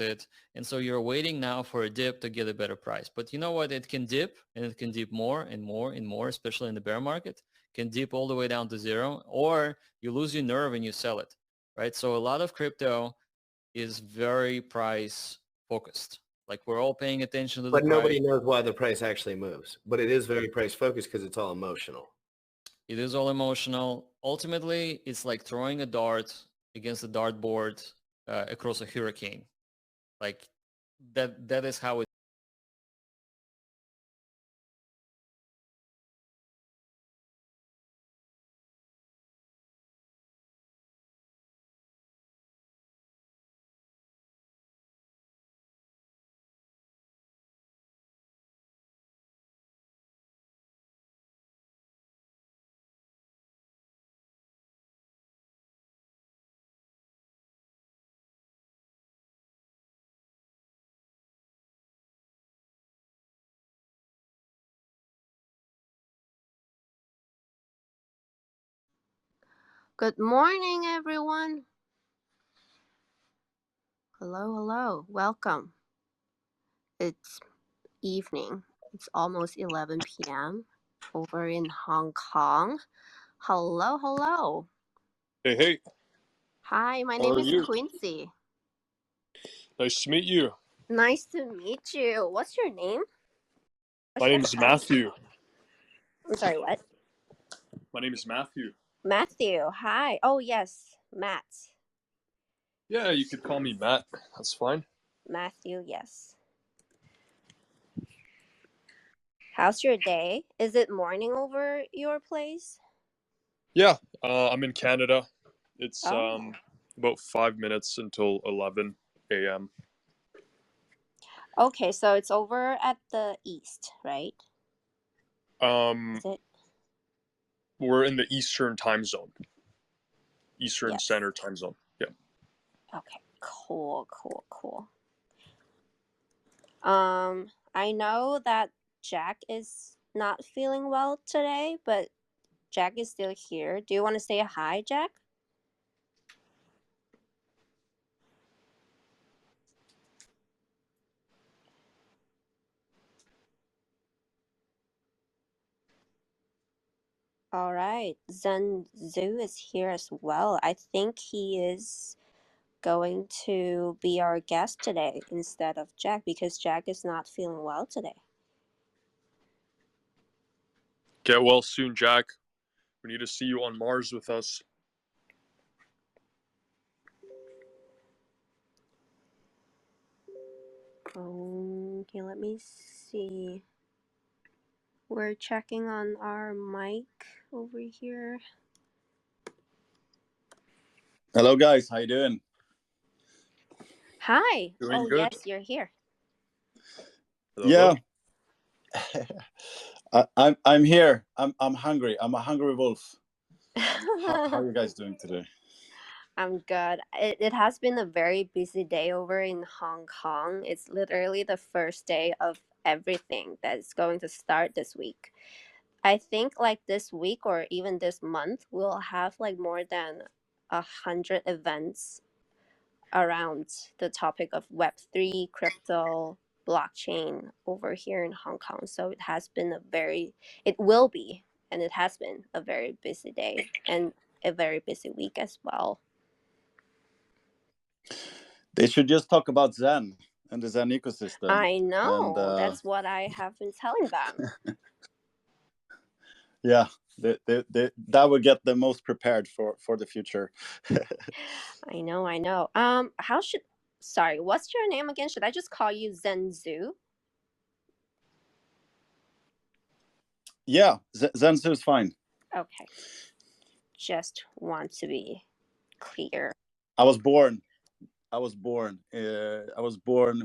it. And so you're waiting now for a dip to get a better price. But you know what? It can dip, and it can dip more and more and more, especially in the bear market. It can dip all the way down to zero, or you lose your nerve and you sell it, right? So a lot of crypto is very price focused. Like we're all paying attention to the But price. nobody knows why the price actually moves. But it is very price focused because it's all emotional. It is all emotional. Ultimately, it's like throwing a dart against a dartboard across a hurricane. Like that is how it. Good morning, everyone. Hello. Welcome. It's evening. It's almost 11 p.m. over in Hong Kong. Hello. Hey. Hi, my How name are is you? Quincy. Nice to meet you. Nice to meet you. What's your name? My name is Matthew. I'm sorry, what? My name is Matthew. Matthew. Hi. Oh, yes, Matt. Yeah, you could call me Matt. That's fine. Matthew, yes. How's your day? Is it morning over your place? Yeah, I'm in Canada. It's Oh. about 5 minutes until 11 a.m. Okay, so it's over at the east, right? Is it? We're in the Eastern time zone. Eastern Yes. Standard Time Zone. Yeah. Okay, cool. I know that Jack is not feeling well today, but Jack is still here. Do you want to say hi, Jack? All right, Zenzu is here as well. I think he is going to be our guest today instead of Jack because Jack is not feeling well today. Get well soon, Jack. We need to see you on Mars with us. Okay, let me see. We're checking on our mic over here. Hello, guys. How you doing? Hi. Doing good. Yes, you're here. Hello. Yeah. I'm here. I'm hungry. I'm a hungry wolf. How are you guys doing today? I'm good. It has been a very busy day over in Hong Kong. It's literally the first day of everything that's going to start this week. I think like this week or even this month, we'll have like more than 100 events around the topic of Web3, crypto, blockchain over here in Hong Kong. So it has been it will be, and it has been a very busy day and a very busy week as well. They should just talk about Zen and the Zen ecosystem. I know. And, that's what I have been telling them. Yeah, that would get them most prepared for the future. I know. Sorry, what's your name again? Should I just call you Zenzu? Yeah, Zenzu is fine. Okay. Just want to be clear. I was born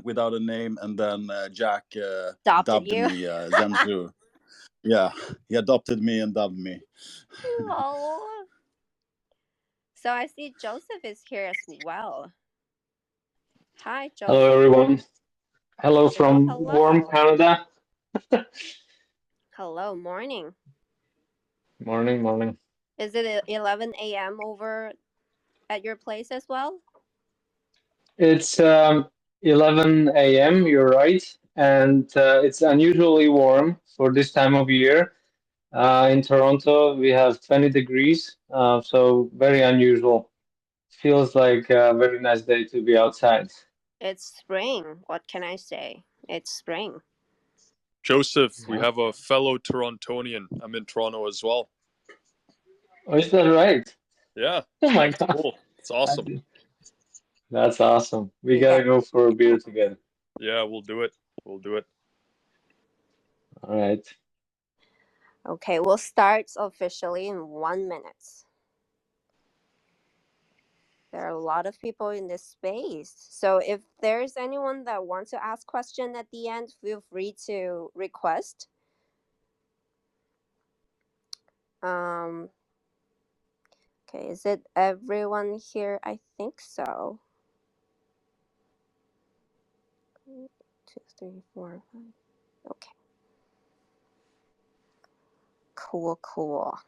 without a name, and then Jack dubbed you. me Zenzu. Yeah, he adopted me and dubbed me. Oh. So I see Joseph is here as well. Hi, Joseph. Hello, everyone. Hello from warm Canada. Hello, morning. Morning. Is it 11 a.m. over at your place as well? It's 11 a.m., you're right. And it's unusually warm for this time of year. In Toronto, we have 20 degrees, so very unusual. Feels like a very nice day to be outside. It's spring. What can I say? It's spring. Joseph, we Yeah. have a fellow Torontonian. I'm in Toronto as well. Oh, is that right? Yeah, Oh my that's God. cool. It's awesome. That's awesome. We Yeah. gotta go for a beer together. Yeah, we'll do it. We'll do it. All right. Okay, we'll start officially in 1 minute. There are a lot of people in this space. So if there's anyone that wants to ask question at the end, feel free to request. Okay, is it everyone here? I think so. 2, 3, 4, 5. Okay. Cool.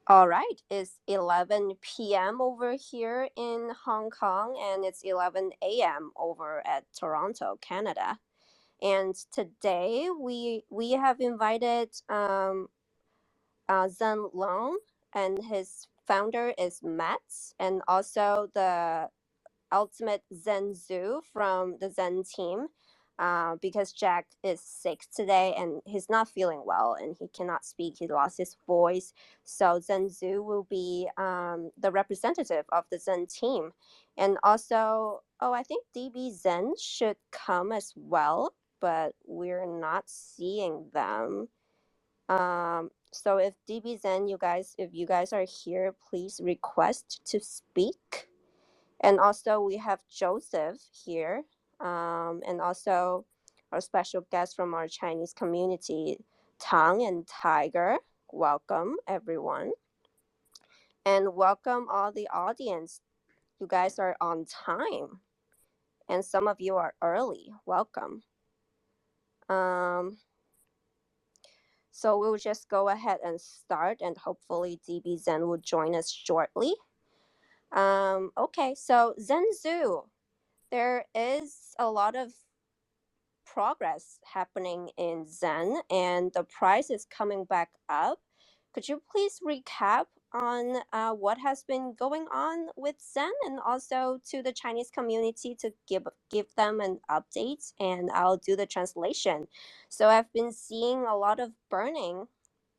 All right, it's 11 p.m. over here in Hong Kong, and it's 11 a.m. over at Toronto, Canada. And today we have invited ZenLoan, and his founder is Matt, and also the ultimate Zen Zoo from the Zen team, because Jack is sick today and he's not feeling well and he cannot speak. He lost his voice. So Zen Zoo will be the representative of the Zen team. And also, I think dbZen should come as well, but we're not seeing them. So if dbZen, if you guys are here, please request to speak. And also we have Joseph here, and also our special guest from our Chinese community, Tang and Tiger. Welcome, everyone. And welcome all the audience. You guys are on time. And some of you are early. Welcome. So we'll just go ahead and start, and hopefully dbZen will join us shortly. Okay, so Zen Zoo. There is a lot of progress happening in Zen, and the price is coming back up. Could you please recap on what has been going on with Zen, and also to the Chinese community to give them an update, and I'll do the translation. So I've been seeing a lot of burning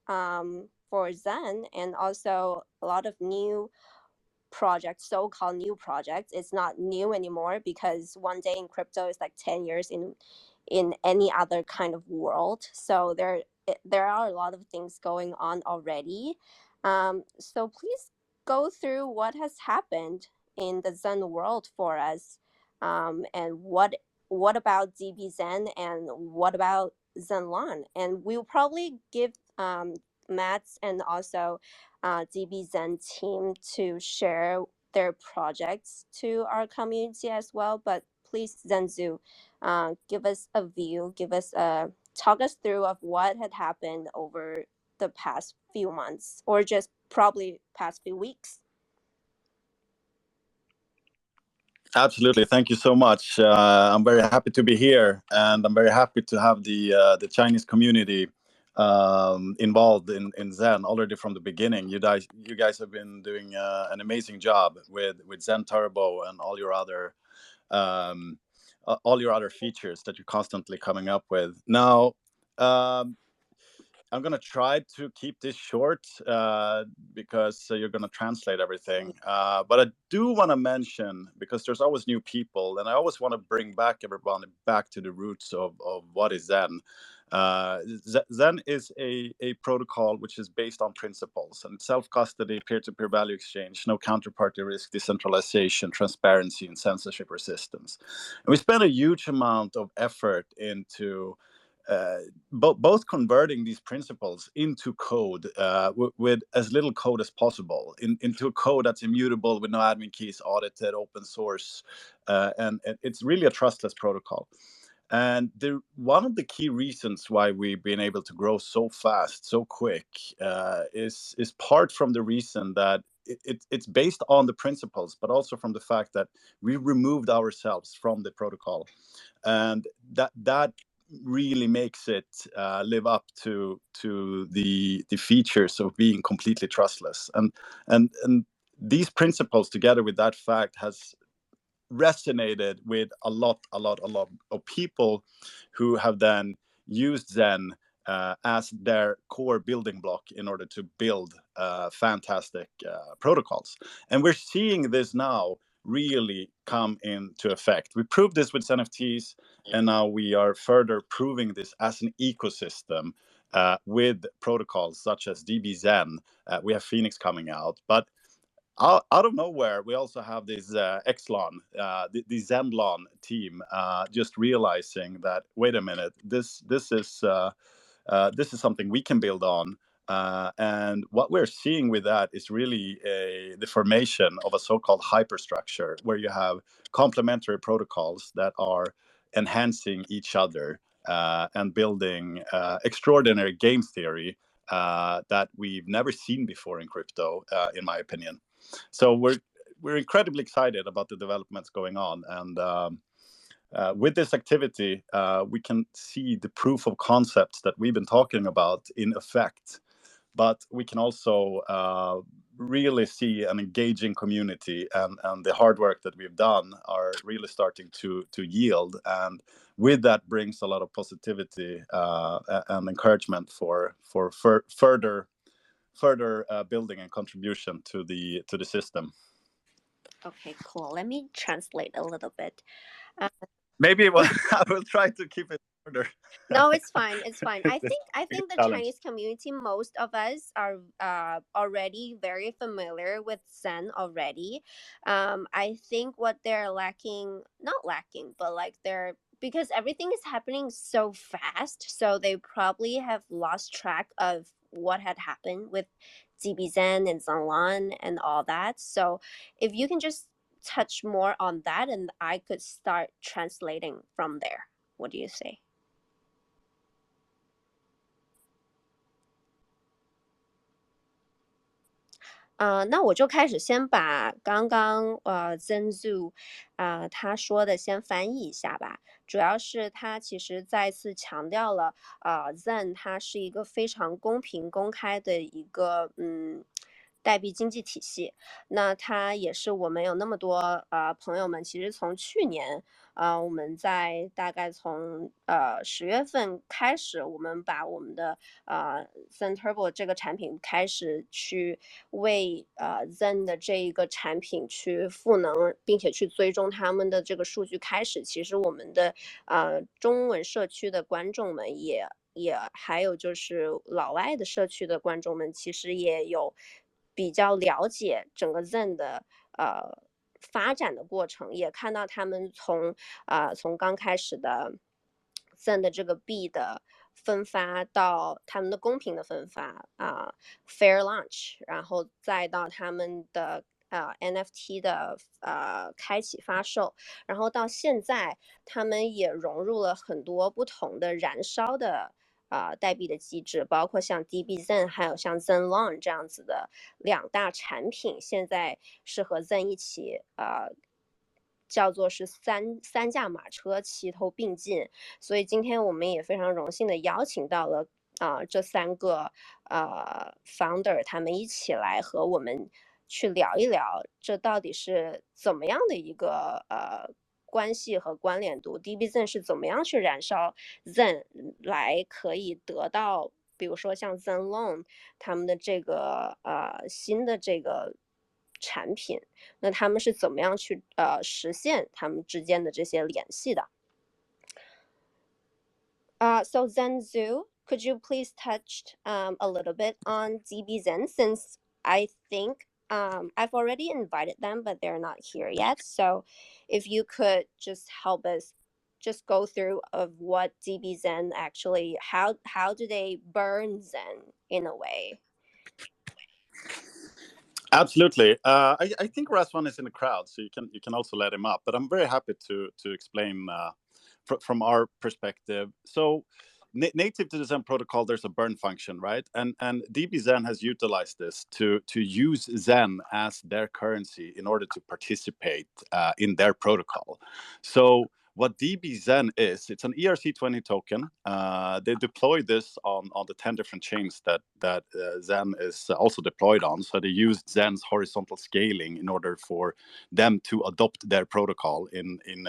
for Zen, and also a lot of new projects, so-called new projects. It's not new anymore, because one day in crypto is like 10 years in any other kind of world. So there are a lot of things going on already. So please go through what has happened in the Zen world for us, and what about dbZen, and what about ZenLoan. And we'll probably give Matt's and also dbZen team to share their projects to our community as well. But please, Zenzu, give us a view, talk us through of what had happened over the past few months, or just probably past few weeks. Absolutely, thank you so much. I'm very happy to be here, and I'm very happy to have the Chinese community involved in Zen already from the beginning. You guys have been doing an amazing job with Zen Turbo and all your other features that you're constantly coming up with. Now, I'm going to try to keep this short because you're going to translate everything. But I do want to mention, because there's always new people, and I always want to bring everyone back to the roots of what is Zen. Zen is a protocol which is based on principles and self-custody, peer-to-peer value exchange, no counterparty risk, decentralization, transparency, and censorship resistance. And we spend a huge amount of effort into both converting these principles into code with as little code as possible, into a code that's immutable, with no admin keys, audited, open source, and it's really a trustless protocol. And one of the key reasons why we've been able to grow so fast, so quick, is part from the reason that it's based on the principles, but also from the fact that we removed ourselves from the protocol, and that really makes it live up to the features of being completely trustless, and these principles together with that fact has resonated with a lot of people who have then used Zen as their core building block in order to build fantastic protocols. And we're seeing this now really come into effect. We proved this with NFTs, and now we are further proving this as an ecosystem with protocols such as dbZen. We have Phoenix coming out, but out of nowhere, we also have this XLON, the ZenLoan team, just realizing that, wait a minute, this is something we can build on. And what we're seeing with that is really the formation of a so-called hyperstructure, where you have complementary protocols that are enhancing each other and building extraordinary game theory that we've never seen before in crypto, in my opinion. So we're incredibly excited about the developments going on, and with this activity, we can see the proof of concepts that we've been talking about in effect. But we can also really see an engaging community, and the hard work that we've done are really starting to yield. And with that brings a lot of positivity and encouragement for further building and contribution to the system. Okay, cool. Let me translate a little bit. Maybe I will try to keep it order. No, it's fine. It's fine. I think the challenge. Chinese community, most of us are already very familiar with Zen already. I think what they're lacking, not lacking, but like because everything is happening so fast, so they probably have lost track of what had happened with dbZen and ZenLoan and all that. So if you can just touch more on that, and I could start translating from there. What do you say?那我就开始先把刚刚ZenZoo 他说的先翻译一下吧。主要是他其实再次强调了Zen 它是一个非常公平公开的一个代币经济体系。那它也是我们有那么多朋友们，其实从去年我们在大概从10月份开始，我们把我们的Zen Turbo 这个产品开始去为Zen 的这一个产品去赋能，并且去追踪他们的这个数据开始，其实我们的中文社区的观众们也还有就是老外的社区的观众们，其实也有比较了解整个 Zen 的发展的过程，也看到他们从刚开始的 Zen 的这个币的分发到他们的公平的分发fair launch， 然后再到他们的NFT 的开启发售，然后到现在他们也融入了很多不同的燃烧的代币的机制，包括像 dbZen 还有像 ZenLoan 这样子的2大产品，现在是和 Zen 一起叫做是三驾马车齐头并进。所以今天我们也非常荣幸的邀请到了这3个founder， 他们一起来和我们去聊一聊，这到底是怎么样的一个关系和关联度 dbZen 是怎么样去燃烧 Zen 来可以得到比如说像 ZenLoan 他们的这个新的这个产品，那他们是怎么样去实现他们之间的这些联系的So ZenZoo, could you please touch a little bit on dbZen, since I think I've already invited them, but they're not here yet. So if you could just help us just go through of what dbZen actually, how do they burn Zen in a way? Absolutely. I think Raswan is in the crowd, so you can also let him up. But I'm very happy to explain from our perspective. So native to the Zen protocol, there's a burn function, right? And dbZen has utilized this to use Zen as their currency in order to participate in their protocol. So what dbZen is, it's an ERC20 token. They deployed this on the 10 different chains that Zen is also deployed on. So they used Zen's horizontal scaling in order for them to adopt their protocol in an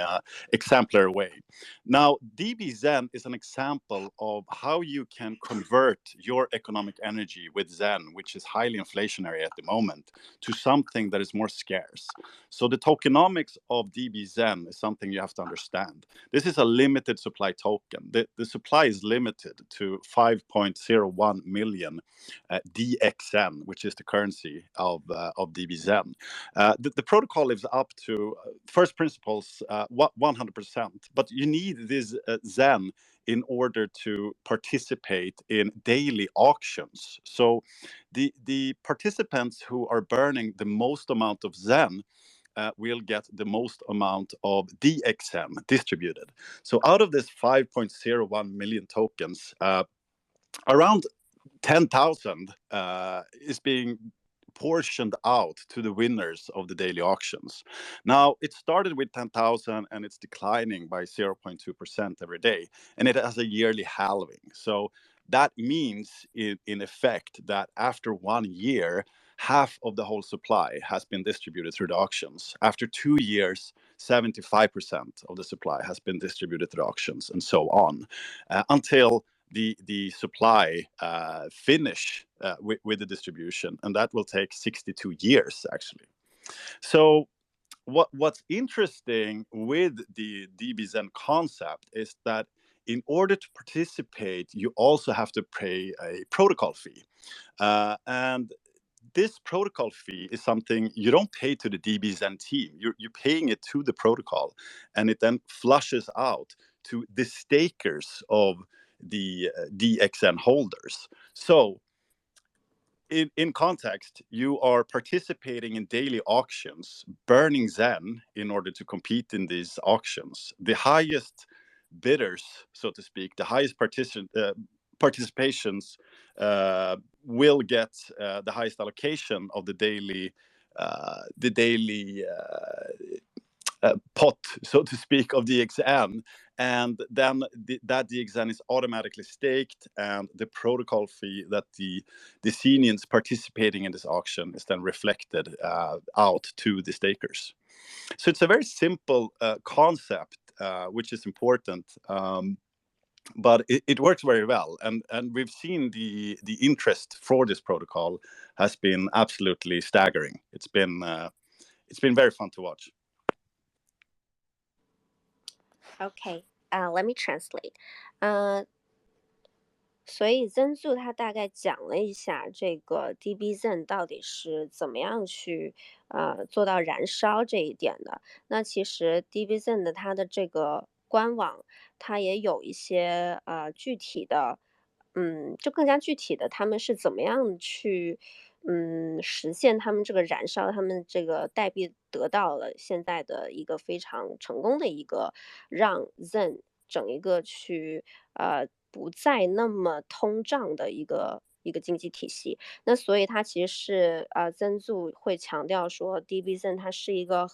exemplary way. Now, dbZen is an example of how you can convert your economic energy with Zen, which is highly inflationary at the moment, to something that is more scarce. So the tokenomics of dbZen is something you have to understand. This is a limited supply token. The supply is limited to 5.01 million DXN, which is the currency of dbZen. The protocol lives up to first principles 100%, but you need this Zen in order to participate in daily auctions. So the participants who are burning the most amount of Zen will get the most amount of DXN distributed. So out of this 5.01 million tokens, around 10,000 is being portioned out to the winners of the daily auctions. Now, it started with 10,000 and it's declining by 0.2% every day, and it has a yearly halving. So that means in effect that after 1 year, half of the whole supply has been distributed through the auctions. After 2 years, 75% of the supply has been distributed through auctions, and so on, until the supply finish with the distribution, and that will take 62 years actually. So what's interesting with the dbZen concept is that in order to participate, you also have to pay a protocol fee, and this protocol fee is something you don't pay to the dbZen team. You're paying it to the protocol, and it then flushes out to the stakers of the DXN holders. So in context, you are participating in daily auctions, burning Zen in order to compete in these auctions. The highest bidders, so to speak, the highest participations will get the highest allocation of the daily pot, so to speak, of DXN, and then that DXN is automatically staked, and the protocol fee that the Zenians participating in this auction is then reflected out to the stakers. So it's a very simple concept, which is important, but it works very well, and we've seen the interest for this protocol has been absolutely staggering. It's been very fun to watch. Okay, let me translate. 所以曾助他大概讲了一下这个 dbZen 到底是怎么样去做到燃烧这一点的。那其实 dbZen 的它的这个官网，它也有一些具体的，就更加具体的他们是怎么样去实现他们这个燃烧，他们这个代币得到了现在的一个非常成功的一个让 Zen 整一个去不再那么通胀的一个经济体系。那所以它其实是曾助会强调说 dbZen 它是一个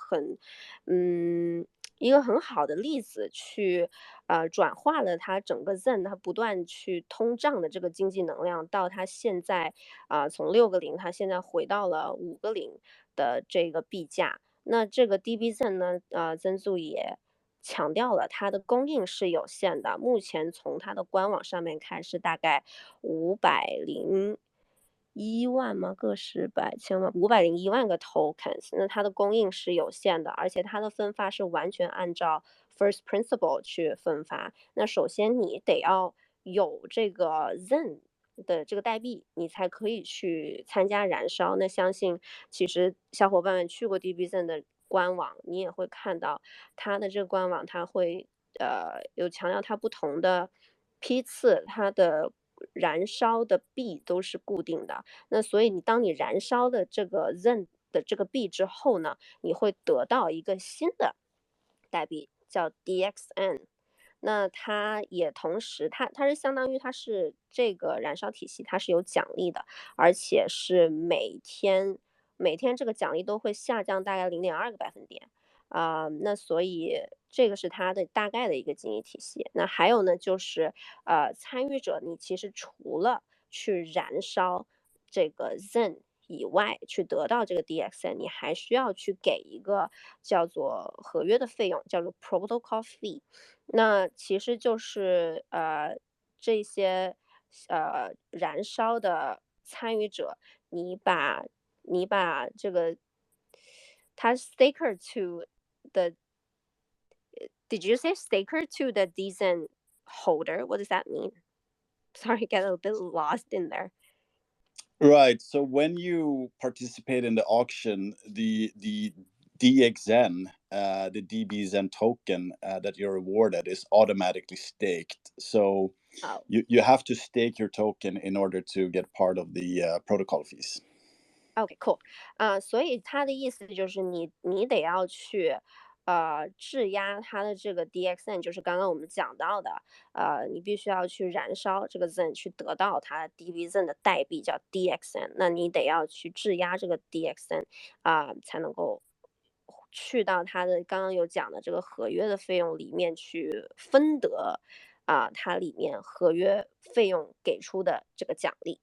一个很好的例子，去转化了它整个 Zen 它不断去通胀的这个经济能量，到它现在从6个0，它现在回到了5个0的这个币价。那这个 dbZen 呢，曾助也强调了它的供应是有限的，目前从它的官网上面看是大概501万吗？个十百千万501万个 tokens， 那它的供应是有限的，而且它的分发是完全按照 first principle 去分发。那首先你得要有这个 Zen 的这个代币，你才可以去参加燃烧。那相信其实小伙伴们去过 dbZen 的官网，你也会看到它的这个官网，它会有强调它不同的批次，它的燃烧的币都是固定的。那所以当你燃烧的这个 Zen 的这个币之后呢，你会得到一个新的代币叫 DXN。那它也同时，它是相当于它是这个燃烧体系，它是有奖励的，而且是每天这个奖励都会下降大概0.2个百分点。那所以这个是它的大概的一个经济体系。那还有呢，就是参与者你其实除了去燃烧这个 ZEN 以外，去得到这个 DXN， 你还需要去给一个叫做合约的费用，叫做 protocol fee。那其实就是这些燃烧的参与者，你把这个它 staker to the did you say staker to the dbZen holder? What does that mean? Sorry, get a bit lost in there. Right. So when you participate in the auction, the DXEN, the dbZen token that you're awarded is automatically staked. So you have to stake your token in order to get part of the protocol fees. Okay, cool. 所以他的意思就是你得要去质押它的这个 DXN， 就是刚刚我们讲到的，你必须要去燃烧这个 ZEN 去得到它 dbZen 的代币叫 DXN， 那你得要去质押这个 DXN 才能够去到它的刚刚有讲的这个合约的费用里面去分得它里面合约费用给出的这个奖励。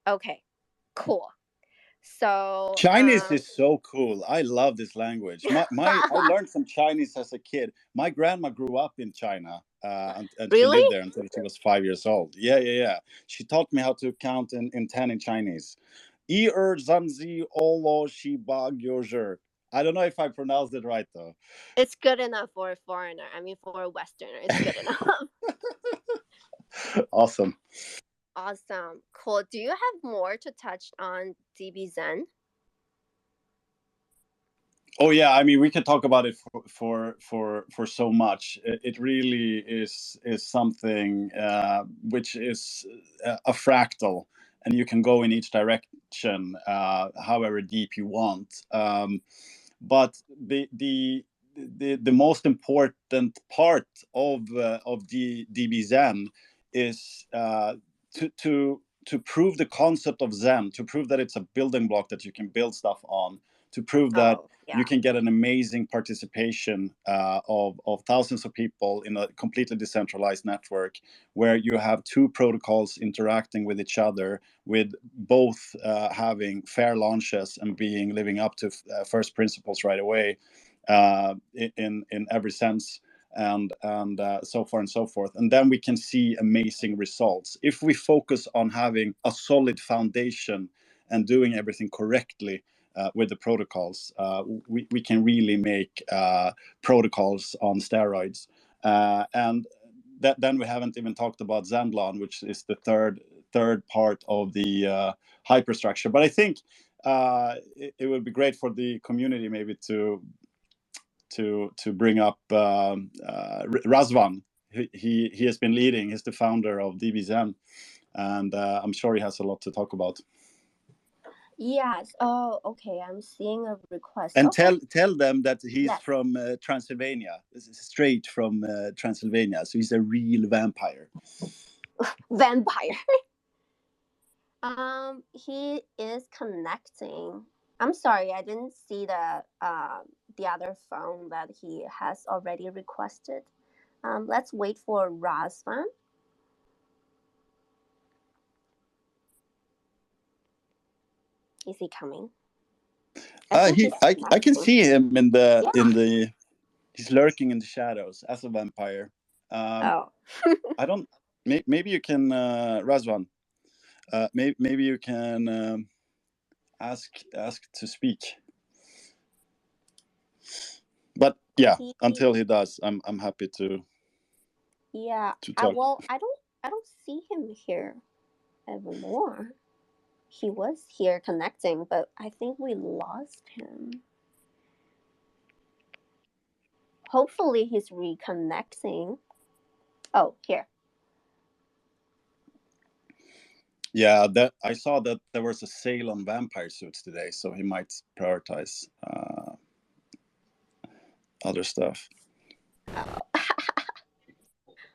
Okay, cool. So Chinese is so cool. I love this language. I learned some Chinese as a kid. My grandma grew up in China, and really? She lived there until she was 5 years old. Yeah. She taught me how to count in 10 in Chinese. Zanzi Olo Shiba Gyojer. I don't know if I pronounced it right though. It's good enough for a foreigner. I mean, for a Westerner, it's good enough. Awesome. Awesome. Cool. Do you have more to touch on dbZen? Oh yeah, I mean we could talk about it for so much. It really is something which is a fractal, and you can go in each direction however deep you want. But the most important part of the dbZen is to prove the concept of Zen, to prove that it's a building block that you can build stuff on, to prove that you can get an amazing participation of thousands of people in a completely decentralized network where you have two protocols interacting with each other, with both having fair launches and living up to first principles right away in every sense. And so far and so forth. And then we can see amazing results. If we focus on having a solid foundation and doing everything correctly with the protocols, we can really make protocols on steroids. And then we haven't even talked about ZenLoan, which is the third part of the hyperstructure. But I think it would be great for the community maybe to bring up Razvan. He has been leading. He's the founder of dbZen, and I'm sure he has a lot to talk about. Yes. Oh, okay. I'm seeing a request. And okay. tell them that he's from Transylvania. This is straight from Transylvania, so he's a real vampire. Vampire. He is connecting. I'm sorry, I didn't see the other phone that he has already requested. Let's wait for Razvan. Is he coming? I can see him in the he's lurking in the shadows as a vampire. I don't. Maybe you can Razvan. Maybe you can ask to speak. But yeah, until he does, I'm happy to. Yeah. To talk. I don't see him here evermore. He was here connecting, but I think we lost him. Hopefully he's reconnecting. Oh, here. Yeah, I saw that there was a sale on vampire suits today, so he might prioritize other stuff.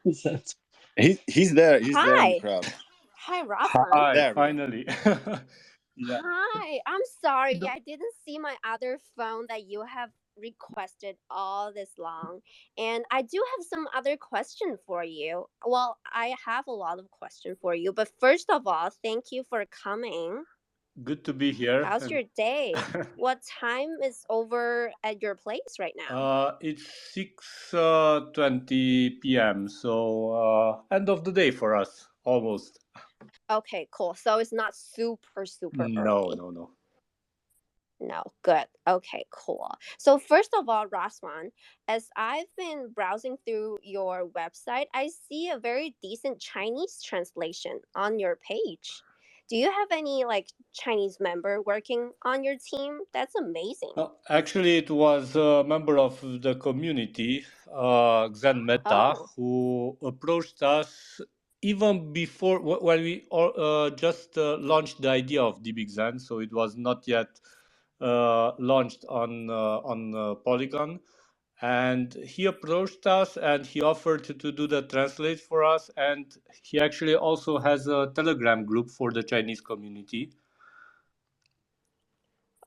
He's there. He's there in the Hi. crowd. Hi, Rosman. Hi, There we go. finally. Yeah. Hi. I'm sorry. I didn't see my other phone that you have requested all this long. And I do have some other question for you. Well, I have a lot of question for you. But first of all, thank you for coming. Good to be here. How's your day? What time is over at your place right now? It's 6:20 p.m. So end of the day for us, almost. Okay, cool. So it's not super No, early. no. No, good. Okay, cool. So first of all, Raswan, as I've been browsing through your website, I see a very decent Chinese translation on your page. Do you have any like Chinese member working on your team? That's amazing. Actually, it was a member of the community, XEN Meta, Oh, who approached us even before when we just launched the idea of DBXEN. So it was not yet launched on Polygon. And he approached us and he offered to do the translate for us. And he actually also has a Telegram group for the Chinese community.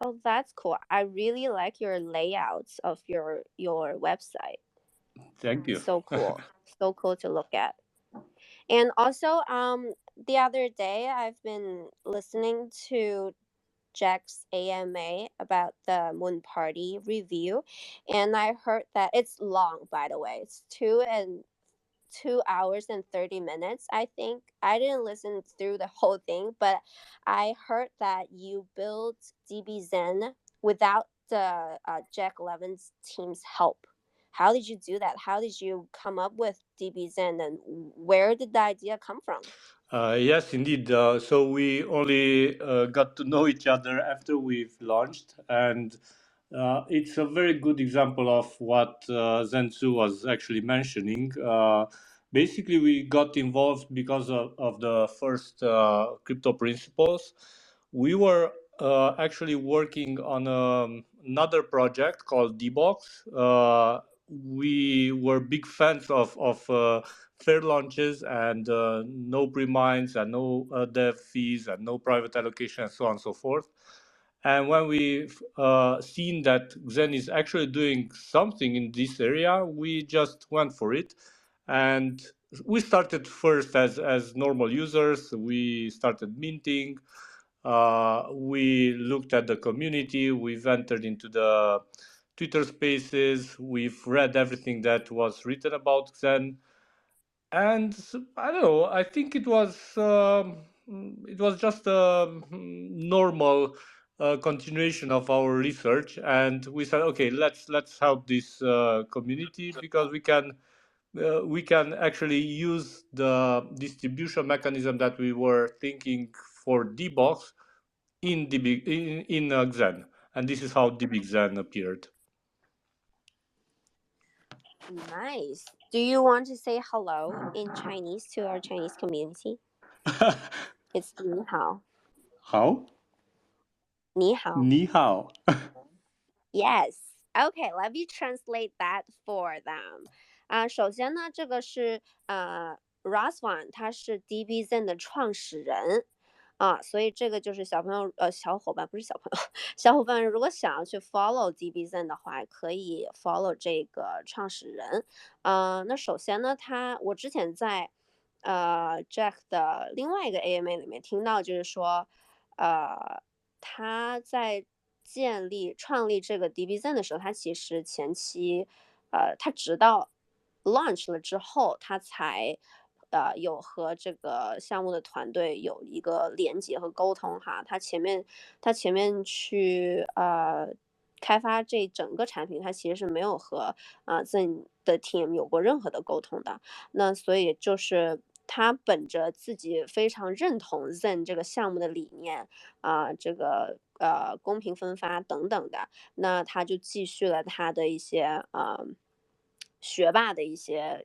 oh, that's cool. I really like your layouts of your website. Thank you. So cool. So cool to look at. And also, the other day I've been listening to Jack's AMA about the Moon Party review, and I heard that it's long, by the way. It's 2 hours and 30 minutes, I think. I didn't listen through the whole thing, but I heard that you built dbZen without the Jack Levin's team's help. How did you do that? How did you come up with dbZen, and where did the idea come from? Yes, indeed. So we only got to know each other after we've launched, and it's a very good example of what Zensu was actually mentioning. Basically, we got involved because of the first crypto principles. We were actually working on another project called DBox. We were big fans of fair launches and no pre-mines and no dev fees and no private allocation and so on and so forth. And when we've seen that XEN is actually doing something in this area, we just went for it. And we started first as normal users. We started minting. We looked at the community. We've entered into the Twitter spaces. We've read everything that was written about XEN. And I don't know. I think it was just a normal continuation of our research, and we said, okay, let's help this community because we can actually use the distribution mechanism that we were thinking for dbox in XEN, and this is how dbXEN appeared. Nice. Do you want to say hello in Chinese to our Chinese community? It's 你好. How? 你好. 你好. Yes. Okay, let me translate that for them. 首先呢，这个是Raswan，他是 dbZen 的创始人。所以这个就是小伙伴不是小朋友，小伙伴如果想要去 follow dbZen 的话，可以 follow 这个创始人。那首先呢，我之前在Jack 的另外一个 AMA 里面听到，就是说他在创立这个 dbZen 的时候，他其实前期他直到 launch 了之后，他才有和这个项目的团队有一个连接和沟通哈。他前面去开发这整个产品，他其实是没有和Zen 的 team 有过任何的沟通的。那所以就是他本着自己非常认同 Zen 这个项目的理念这个公平分发等等的，那他就继续了他的一些学霸的一些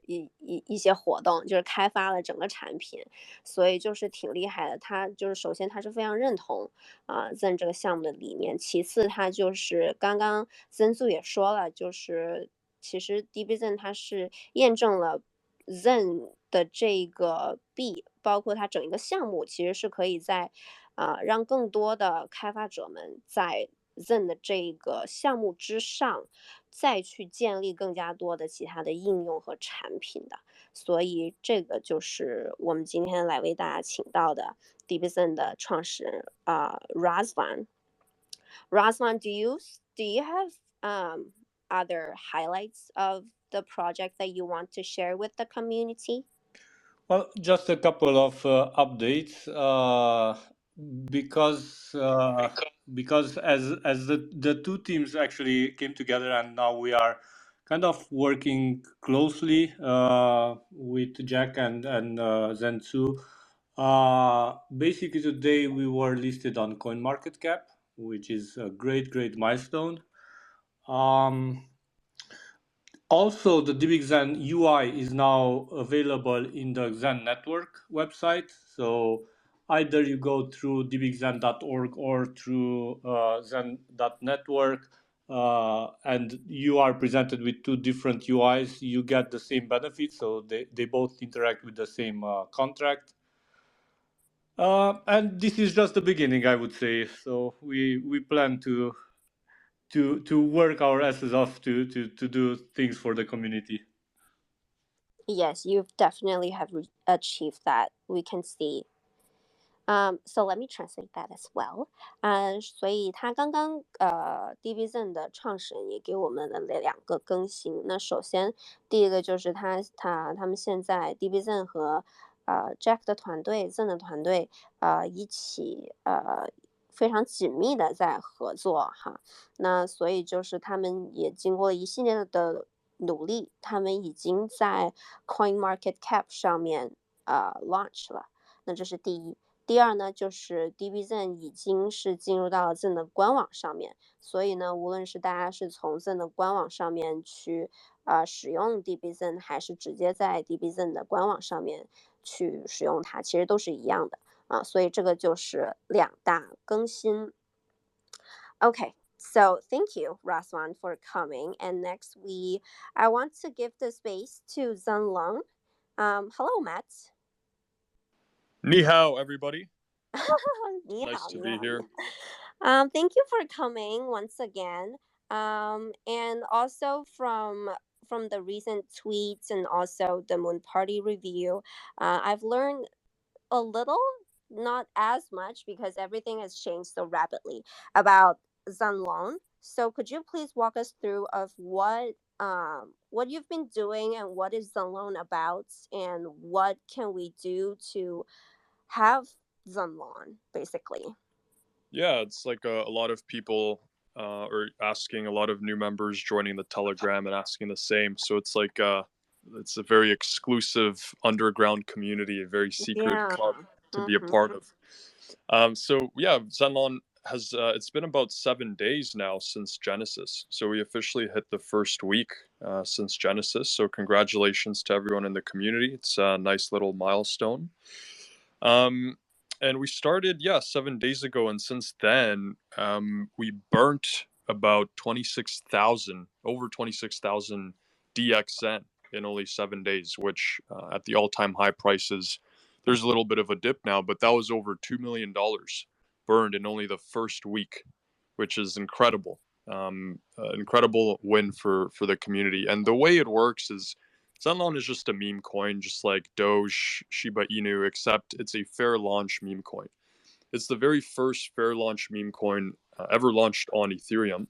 活动，就是开发了整个产品，所以就是挺厉害的。他就是首先他是非常认同Zen 这个项目的理念，其次他就是刚刚Zensu也说了，就是其实dbZen它是验证了 Zen 的这个币，包括它整一个项目，其实是可以在让更多的开发者们在 Zen 的这个项目之上，再去建立更加多的其他的应用和产品的。所以这个就是我们今天来为大家请到的 dbZen 的创始人Razvan. Razvan, do you have other highlights of the project that you want to share with the community? Well, just a couple of updates because as the two teams actually came together, and now we are kind of working closely with Jack and Zensu. Basically, today we were listed on CoinMarketCap, which is a great milestone. Also, the DBXEN UI is now available in the Xen network website. So either you go through dbxen.org or through zen.network, and you are presented with two different UIs. You get the same benefits, so they both interact with the same contract. And this is just the beginning, I would say. So we plan to work our asses off to do things for the community. Yes, you definitely have achieved that. We can see. So let me translate that as well. 所以他刚刚dbZen 的创始人也给我们了2个更新。那首先第一个就是他们现在 dbZen 和Jack 的团队 Zen 的团队一起非常紧密的在合作哈。那所以就是他们也经过一系列的努力，他们已经在 CoinMarketCap 上面launch 了。那这是第一。第二呢，就是 dbZen 已经是进入到了 Zen 的官网上面，所以呢，无论是大家是从 Zen 的官网上面去使用 dbZen， 还是直接在 dbZen 的官网上面去使用它，其实都是一样的所以这个就是2大更新。Okay, so thank you, Razvan, for coming. And next, I want to give the space to ZenLoan. Hello, Matt. Ni hao, everybody. Ni Nice hao, to ni be hao. here. Thank you for coming once again. And also from the recent tweets and also the Moon Party review, I've learned a little, not as much because everything has changed so rapidly about ZenLoan. So could you please walk us through of what you've been doing and what is ZenLoan about and what can we do to have ZenLoan basically? Yeah, it's like a lot of people are asking, a lot of new members joining the Telegram and asking the same. So it's like it's a very exclusive underground community, a very secret club to be a part of. So yeah, ZenLoan has it's been about 7 days now since Genesis. So we officially hit the first week since Genesis. So congratulations to everyone in the community. It's a nice little milestone. And we started, 7 days ago. And since then, we burnt about over 26,000 DXN in only 7 days, which at the all-time high prices, there's a little bit of a dip now, but that was over $2 million burned in only the first week, which is incredible. Incredible win for the community. And the way it works is ZenLoan is just a meme coin, just like Doge, Shiba Inu, except it's a fair launch meme coin. It's the very first fair launch meme coin ever launched on Ethereum,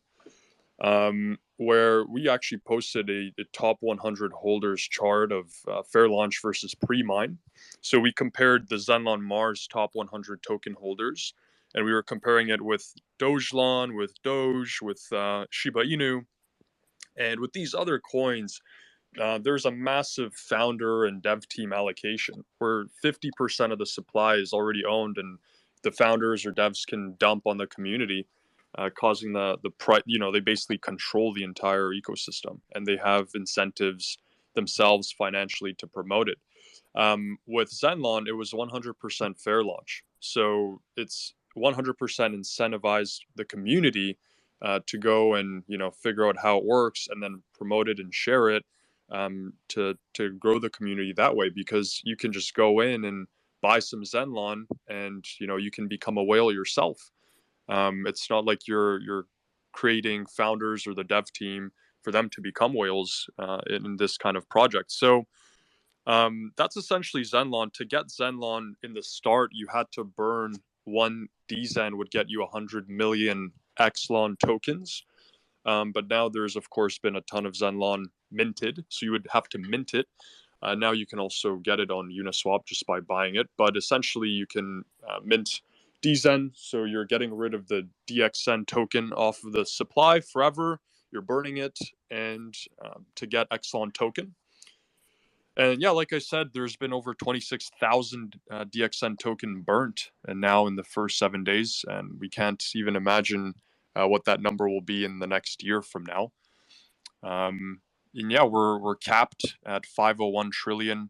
where we actually posted a top 100 holders chart of fair launch versus pre-mine. So we compared the ZenLoan Mars top 100 token holders, and we were comparing it with DogeLoan, with Doge, with Shiba Inu, and with these other coins. There's a massive founder and dev team allocation where 50% of the supply is already owned, and the founders or devs can dump on the community, causing the price. They basically control the entire ecosystem, and they have incentives themselves financially to promote it. With ZenLoan, it was 100% fair launch, so it's 100% incentivized the community to go and figure out how it works and then promote it and share it. to grow the community that way, because you can just go in and buy some ZenLoan and you can become a whale yourself. It's not like you're creating founders or the dev team for them to become whales in this kind of project. So that's essentially ZenLoan. To get ZenLoan in the start, you had to burn one dBZen would get you 100 million XLON tokens. But now there's, of course, been a ton of ZenLoan minted, so you would have to mint it. Now you can also get it on Uniswap just by buying it. But essentially, you can mint dBZen, so you're getting rid of the DBXEN token off of the supply forever. You're burning it and to get XLON token. And yeah, like I said, there's been over 26,000 DBXEN token burnt, and now in the first 7 days, and we can't even imagine what that number will be in the next year from now. And yeah, we're capped at 501 trillion,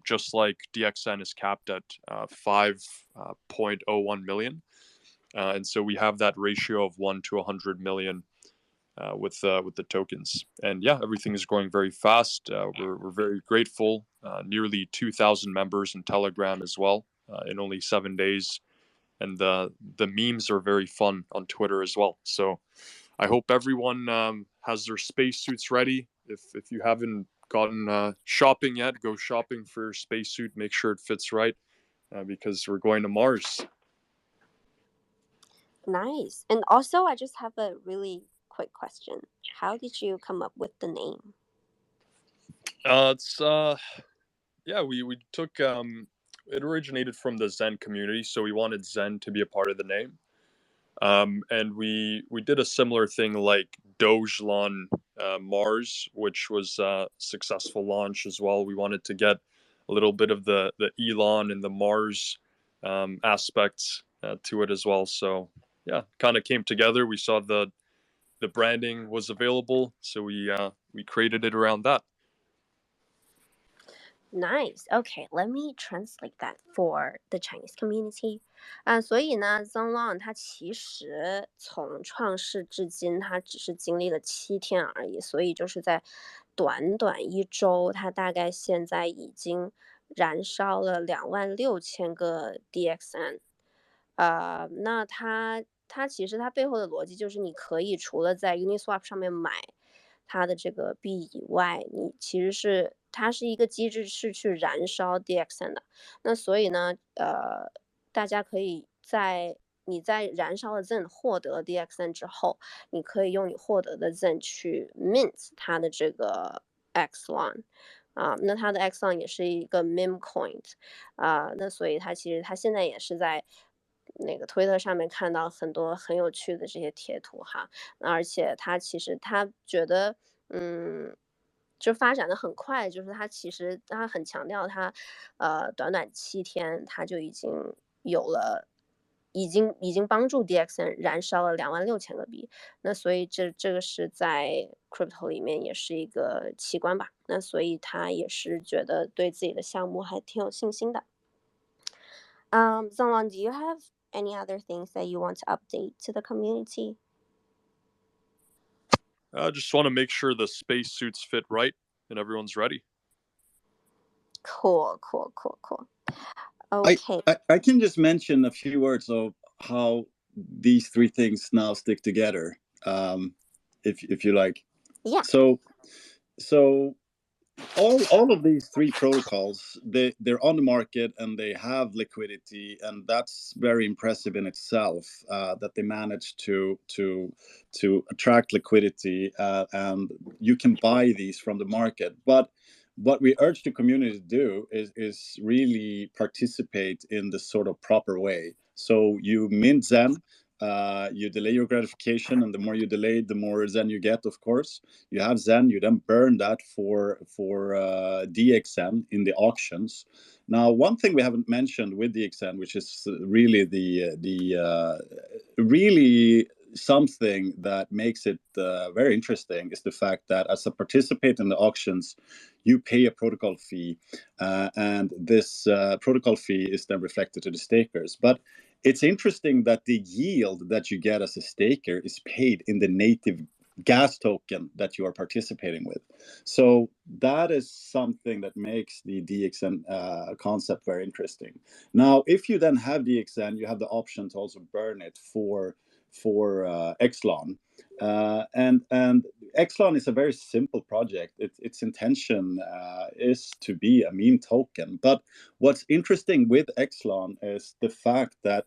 just like DBXEN is capped at 5.01 million. And so we have that ratio of 1 to 100 million with the tokens. And yeah, everything is going very fast. We're very grateful. Nearly 2,000 members in Telegram as well in only 7 days. And the memes are very fun on Twitter as well. So I hope everyone has their spacesuits ready. If you haven't gotten shopping yet, go shopping for your spacesuit. Make sure it fits right because we're going to Mars. Nice. And also, I just have a really quick question. How did you come up with the name? We took it originated from the Zen community, so we wanted Zen to be a part of the name. And we did a similar thing like XLON Mars, which was a successful launch as well. We wanted to get a little bit of the Elon and the Mars aspects to it as well. So yeah, kind of came together. We saw the branding was available, so we created it around that. Nice. Okay, let me translate that for the Chinese community. 所以呢 ZenLoan 它其实从创世至今，它只是经历了7天而已，所以就是在短短1周，它大概现在已经燃烧了26000个 DXN。那它其实它背后的逻辑就是你可以除了在 Uniswap 上面买它的这个币以外，你其实是它是一个机制是去燃烧 DXN 的。那所以呢，大家可以你在燃烧了 ZEN 获得 DXN 之后，你可以用你获得的 ZEN 去 mint 它的这个 XLON。那它的 XLON 也是一个 meme coin。那所以它其实它现在也是在那个推特上面看到很多很有趣的这些贴图哈，而且他其实他觉得就发展的很快，就是他其实他很强调他短短7天他就已经有了已经帮助 DXN 燃烧了26000个币，那所以这个是在 crypto 里面也是一个奇观吧，那所以他也是觉得对自己的项目还挺有信心的。ZenLoan, do you have any other things that you want to update to the community? I just want to make sure the spacesuits fit right and everyone's ready. Cool. Okay. I can just mention a few words of how these three things now stick together, if you like. Yeah. So all of these three protocols, they're on the market and they have liquidity, and that's very impressive in itself, that they managed to attract liquidity, and you can buy these from the market. But what we urge the community to do is really participate in the sort of proper way. So you mint Zen, you delay your gratification, and the more you delay, the more Zen you get, of course. You have Zen, you then burn that for DXN in the auctions. Now, one thing we haven't mentioned with DXN, which is really really something that makes it very interesting, is the fact that as a participant in the auctions, you pay a protocol fee, and this protocol fee is then reflected to the stakers. But it's interesting that the yield that you get as a staker is paid in the native gas token that you are participating with. So that is something that makes the DXN concept very interesting. Now, if you then have DXN, you have the option to also burn it for XLON. And XLON is a very simple project. Its intention is to be a meme token. But what's interesting with XLON is the fact that,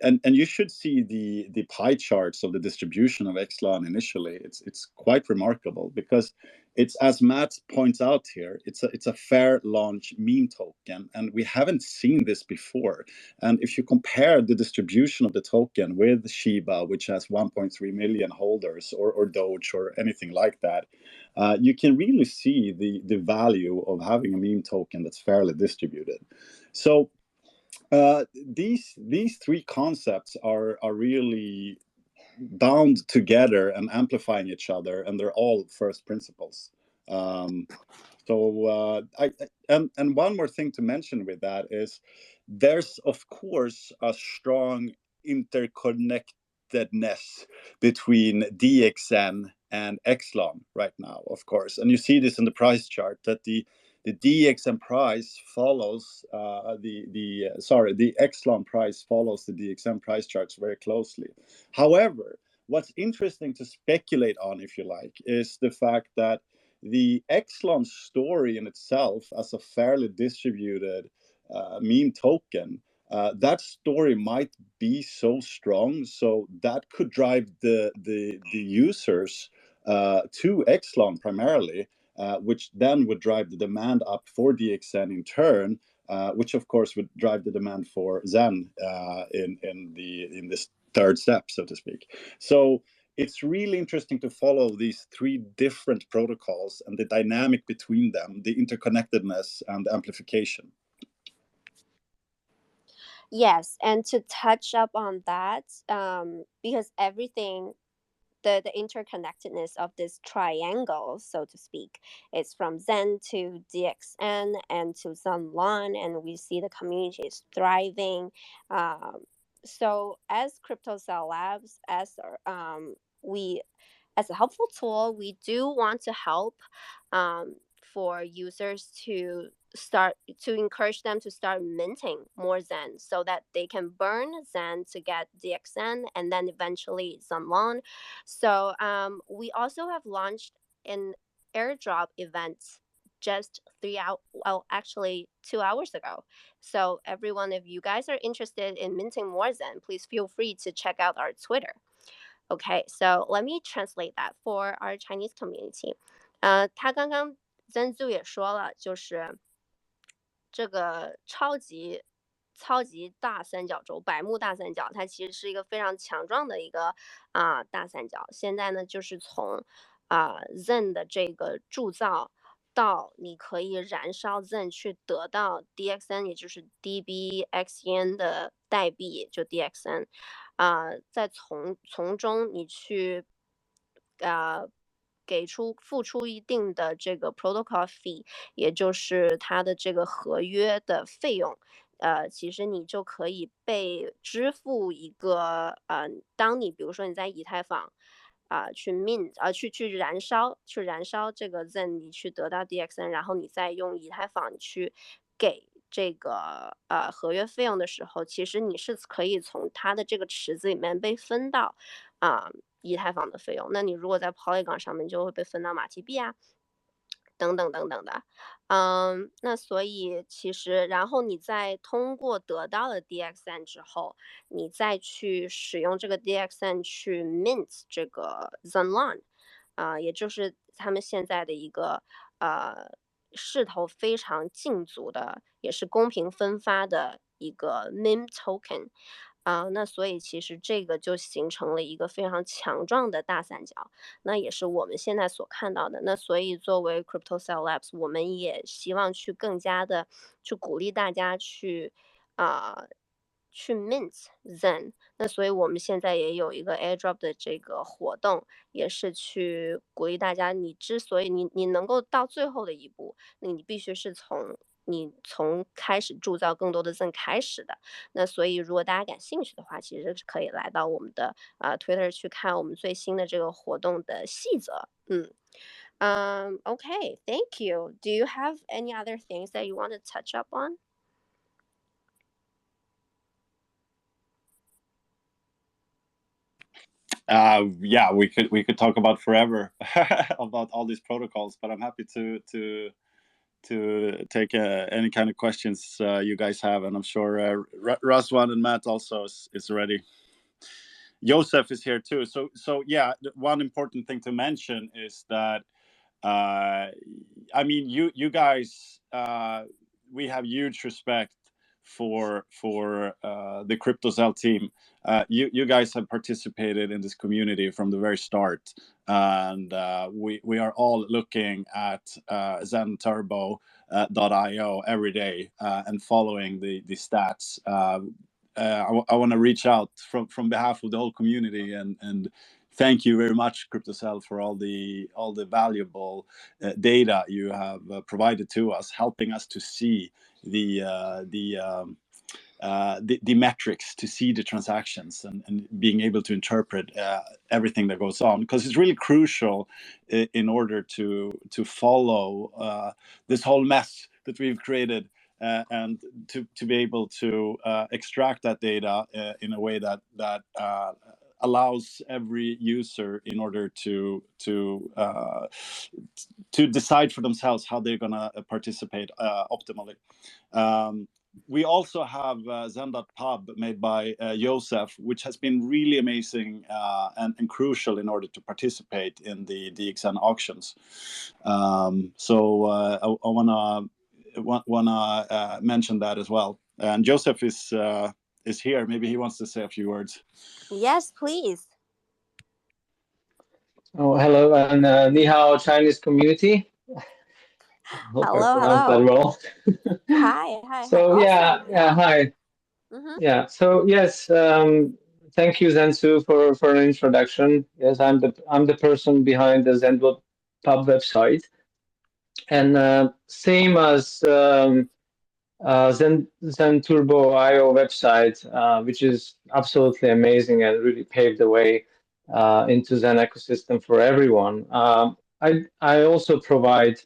and you should see the pie charts of the distribution of XLON initially. It's quite remarkable because it's, as Matt points out here, it's a fair launch meme token, and we haven't seen this before. And if you compare the distribution of the token with Shiba, which has 1.3 million holders, or Doge, or anything like that, you can really see the value of having a meme token that's fairly distributed. So these three concepts are really bound together and amplifying each other, and they're all first principles. And one more thing to mention with that is there's of course a strong interconnectedness between DXN and XLON right now, of course, and you see this in the price chart that the DXN price follows the XLON price follows the DXN price charts very closely. However, what's interesting to speculate on, if you like, is the fact that the XLON story in itself, as a fairly distributed meme token, that story might be so strong, so that could drive the users to XLON primarily. Which then would drive the demand up for DXN in turn, which of course would drive the demand for Zen in this third step, so to speak. So it's really interesting to follow these three different protocols and the dynamic between them, the interconnectedness and the amplification. Yes, and to touch up on that, because everything, the interconnectedness of this triangle, so to speak, is from Zen to DXN and to ZenLoan, and we see the community is thriving. So as Crypto Cell Labs, as a helpful tool, we do want to help for users to encourage them to start minting more Zen so that they can burn Zen to get DXN and then eventually ZenLoan. So we also have launched an airdrop event just 2 hours ago. So everyone, if you guys are interested in minting more Zen, please feel free to check out our Twitter. Okay, so let me translate that for our Chinese community. 他刚刚ZenZu 也说了，就是这个超级大三角洲，百慕大三角，它其实是一个非常强壮的一个大三角。现在呢，就是从Zen 的这个铸造到你可以燃烧 Zen 去得到 DXN， 也就是 DBXEN 的代币，就 DXN。再从中你去付出一定的这个 protocol fee， 也就是它的这个合约的费用，其实你就可以被支付一个当你比如说你在以太坊去 mint 去燃烧这个 Zen， 你去得到 DXN， 然后你再用以太坊去给这个合约费用的时候，其实你是可以从它的这个池子里面被分到以太坊的费用。那你如果在 Polygon 上面就会被分到马蹄币啊，等等等等的。那所以其实然后你再通过得到了 DXN 之后，你再去使用这个 DXN 去 mint 这个 ZenLoan，也就是他们现在的一个势头非常竞足的，也是公平分发的一个 meme token。那所以其实这个就形成了一个非常强壮的大三角，那也是我们现在所看到的。那所以作为 Crypto Cell Labs， 我们也希望去更加的去鼓励大家去mint Zen。那所以我们现在也有一个 airdrop 的这个活动，也是去鼓励大家，你之所以你能够到最后的一步，那你必须是从你从开始铸造更多的 ZEN 开始的。那所以如果大家感兴趣的话，其实是可以来到我们的Twitter 去看我们最新的这个活动的细则。Okay, thank you. Do you have any other things that you want to touch up on? Yeah, we could talk about forever about all these protocols, but I'm happy to take any kind of questions you guys have, and I'm sure Razwan and Matt also is ready. Joseph is here too. So yeah, one important thing to mention is that I mean, you guys, we have huge respect for the CryptoZell team. You guys have participated in this community from the very start, and we are all looking at ZenTurbo.io every day and following the stats. I want to reach out from behalf of the whole community and thank you very much, CryptoZell, for all the valuable data you have provided to us, helping us to see the metrics, to see the transactions, and being able to interpret everything that goes on, because it's really crucial in order to follow this whole mess that we've created. And to be able to extract that data in a way that allows every user in order to decide for themselves how they're going to participate optimally. We also have Zen.pub made by Joseph, which has been really amazing and crucial in order to participate in the DBXEN auctions. So I wanna mention that as well. And Joseph is here. Maybe he wants to say a few words. Yes, please. Oh, hello, and ni hao, Chinese community. Hope I pronounced that well. Hi. So awesome. Hi. Yeah. So yes, thank you, Zensu, for an introduction. Yes, I'm the person behind the Zen.pub website, and same as Zen Turbo IO website, which is absolutely amazing and really paved the way into Zen ecosystem for everyone. I also provide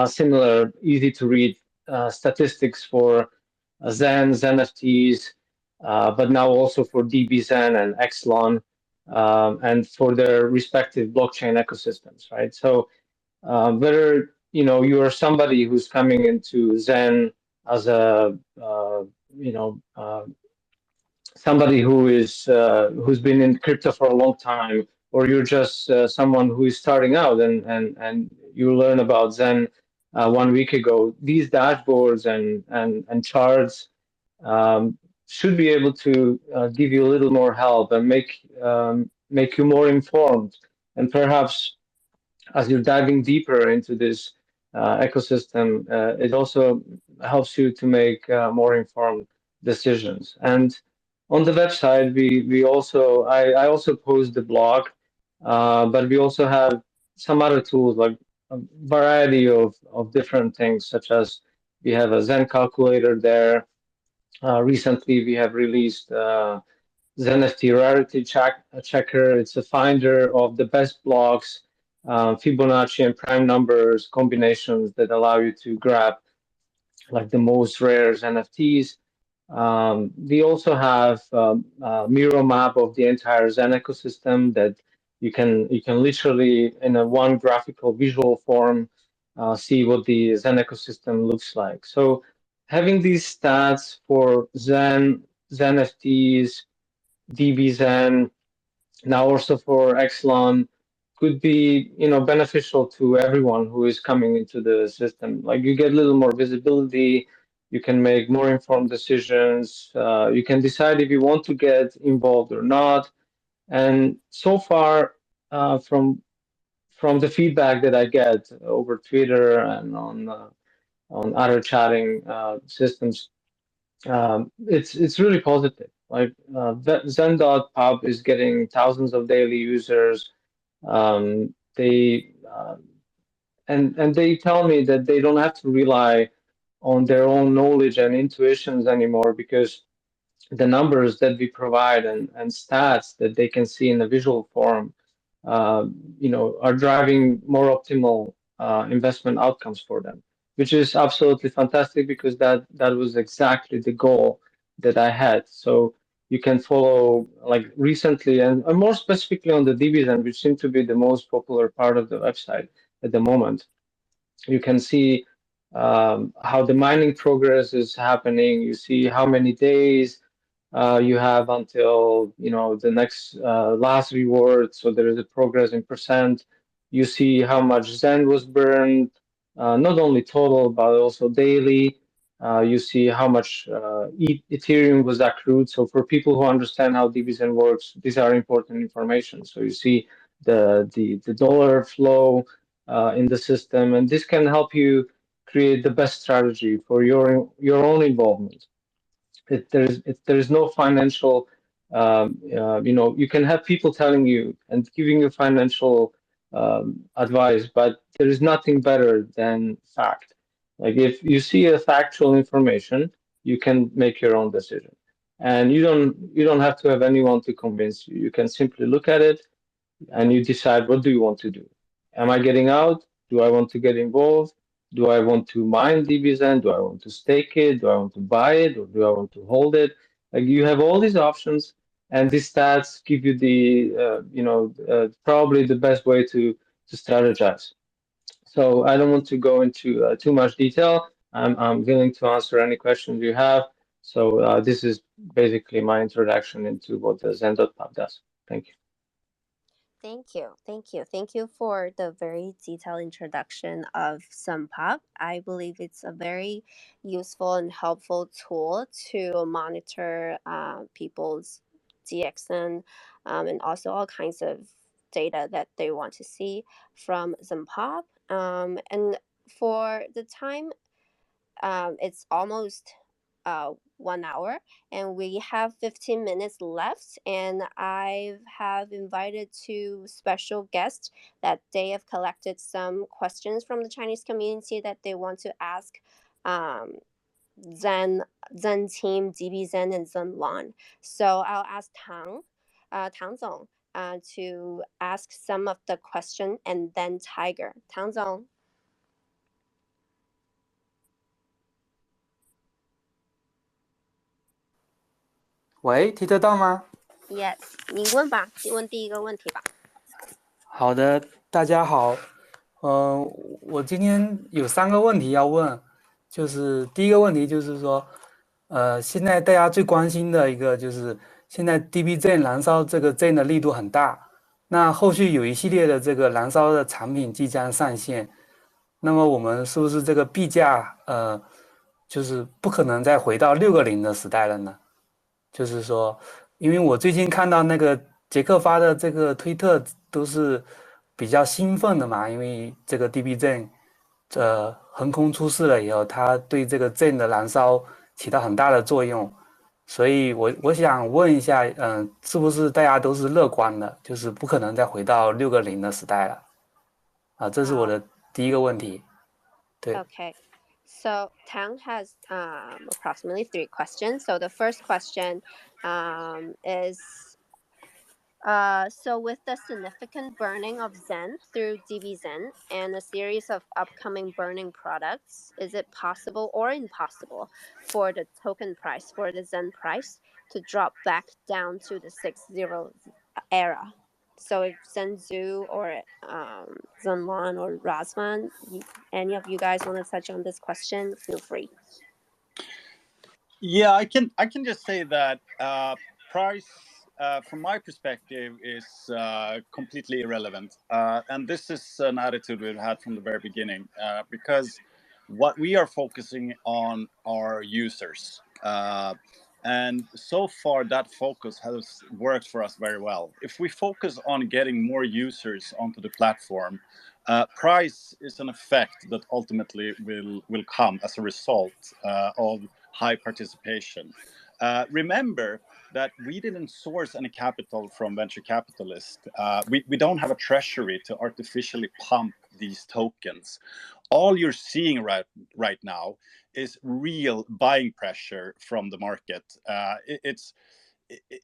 similar, easy to read statistics for Zen NFTs, but now also for dbZen and XLON, and for their respective blockchain ecosystems, right? So whether you are somebody who's coming into Zen as a somebody who's been in crypto for a long time, or you're just someone who is starting out and you learn about Zen 1 week ago, these dashboards and charts should be able to give you a little more help and make you more informed, and perhaps as you're diving deeper into this ecosystem, it also helps you to make more informed decisions. And on the website, we also I also post the blog, but we also have some other tools, like a variety of different things, such as we have a Zen calculator there. Recently, we have released ZenFT Rarity Checker. It's a finder of the best blocks, Fibonacci and prime numbers combinations that allow you to grab like the most rare NFTs. We also have a mirror map of the entire Zen ecosystem that you can literally in a one graphical visual form see what the Zen ecosystem looks like. So having these stats for Zen, ZenFTs, dbZen, now also for XLON, could be beneficial to everyone who is coming into the system. Like you get a little more visibility, you can make more informed decisions, you can decide if you want to get involved or not. And so far, from the feedback that I get over Twitter and on other chatting systems, it's really positive. Like Zen.pub is getting thousands of daily users. They and they tell me that they don't have to rely on their own knowledge and intuitions anymore, because the numbers that we provide and stats that they can see in a visual form, are driving more optimal investment outcomes for them, which is absolutely fantastic, because that was exactly the goal that I had. So you can follow, like, recently, and more specifically on the dbZen, which seem to be the most popular part of the website at the moment. You can see how the mining progress is happening. You see how many days you have until the next last reward. So there is a progress in percent. You see how much Zen was burned, not only total but also daily. You see how much Ethereum was accrued. So for people who understand how dbZen works, these are important information. So you see the dollar flow in the system, and this can help you create the best strategy for your own involvement. There is no financial, you can have people telling you and giving you financial advice, but there is nothing better than fact. Like, if you see a factual information, you can make your own decision, and you don't have to have anyone to convince you. You can simply look at it and you decide, what do you want to do? Am I getting out? Do I want to get involved? Do I want to mine dbZen? Do I want to stake it? Do I want to buy it, or do I want to hold it? Like, you have all these options, and these stats give you the probably the best way to strategize. So I don't want to go into too much detail. I'm willing to answer any questions you have. So this is basically my introduction into what the Zen.pub does. Thank you. Thank you. Thank you for the very detailed introduction of ZenPub. I believe it's a very useful and helpful tool to monitor people's DXN and also all kinds of data that they want to see from ZenPub. And for the time, it's almost 1 hour, and we have 15 minutes left, and I have invited two special guests that they have collected some questions from the Chinese community that they want to ask Zen team, dbZen, and ZenLoan. So I'll ask Tang Zong to ask some of the question, and then Tiger. Tang Zong. 喂，听得到吗？ Yes， 你问吧，你问第一个问题吧。好的，大家好，我今天有3个问题要问，就是第一个问题就是说，现在大家最关心的一个就是现在 dbZen 燃烧这个 ZEN 的力度很大，那后续有一系列的这个燃烧的产品即将上线，那么我们是不是这个币价就是不可能再回到6个0的时代了呢？就是说，因为我最近看到那个杰克发的这个推特都是比较兴奋的嘛，因为这个 dbZen 横空出世了以后，它对这个 ZEN 的燃烧起到很大的作用，所以我想问一下，是不是大家都是乐观的，就是不可能再回到6个0的时代了？啊，这是我的第一个问题。对。Okay. So Tang has approximately 3 questions. So the first question is, so with the significant burning of Zen through dbZen and a series of upcoming burning products, is it possible or impossible for the token price, for the Zen price, to drop back down to the 6.0 era? So if Zenzu or ZenLoan or Razvan, any of you guys want to touch on this question, feel free. Yeah, I can just say that price, from my perspective, is completely irrelevant. And this is an attitude we've had from the very beginning, because what we are focusing on are users. And so far, that focus has worked for us very well. If we focus on getting more users onto the platform, price is an effect that ultimately will come as a result of high participation. Remember that we didn't source any capital from venture capitalists. We don't have a treasury to artificially pump these tokens. all you're seeing right now is real buying pressure from the market.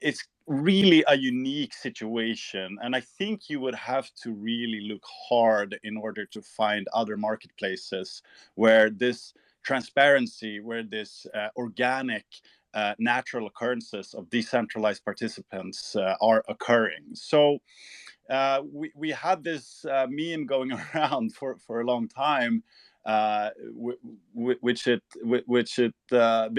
It's really a unique situation, and I think you would have to really look hard in order to find other marketplaces where this transparency, where this organic natural occurrences of decentralized participants are occurring. So we had this meme going around for a long time,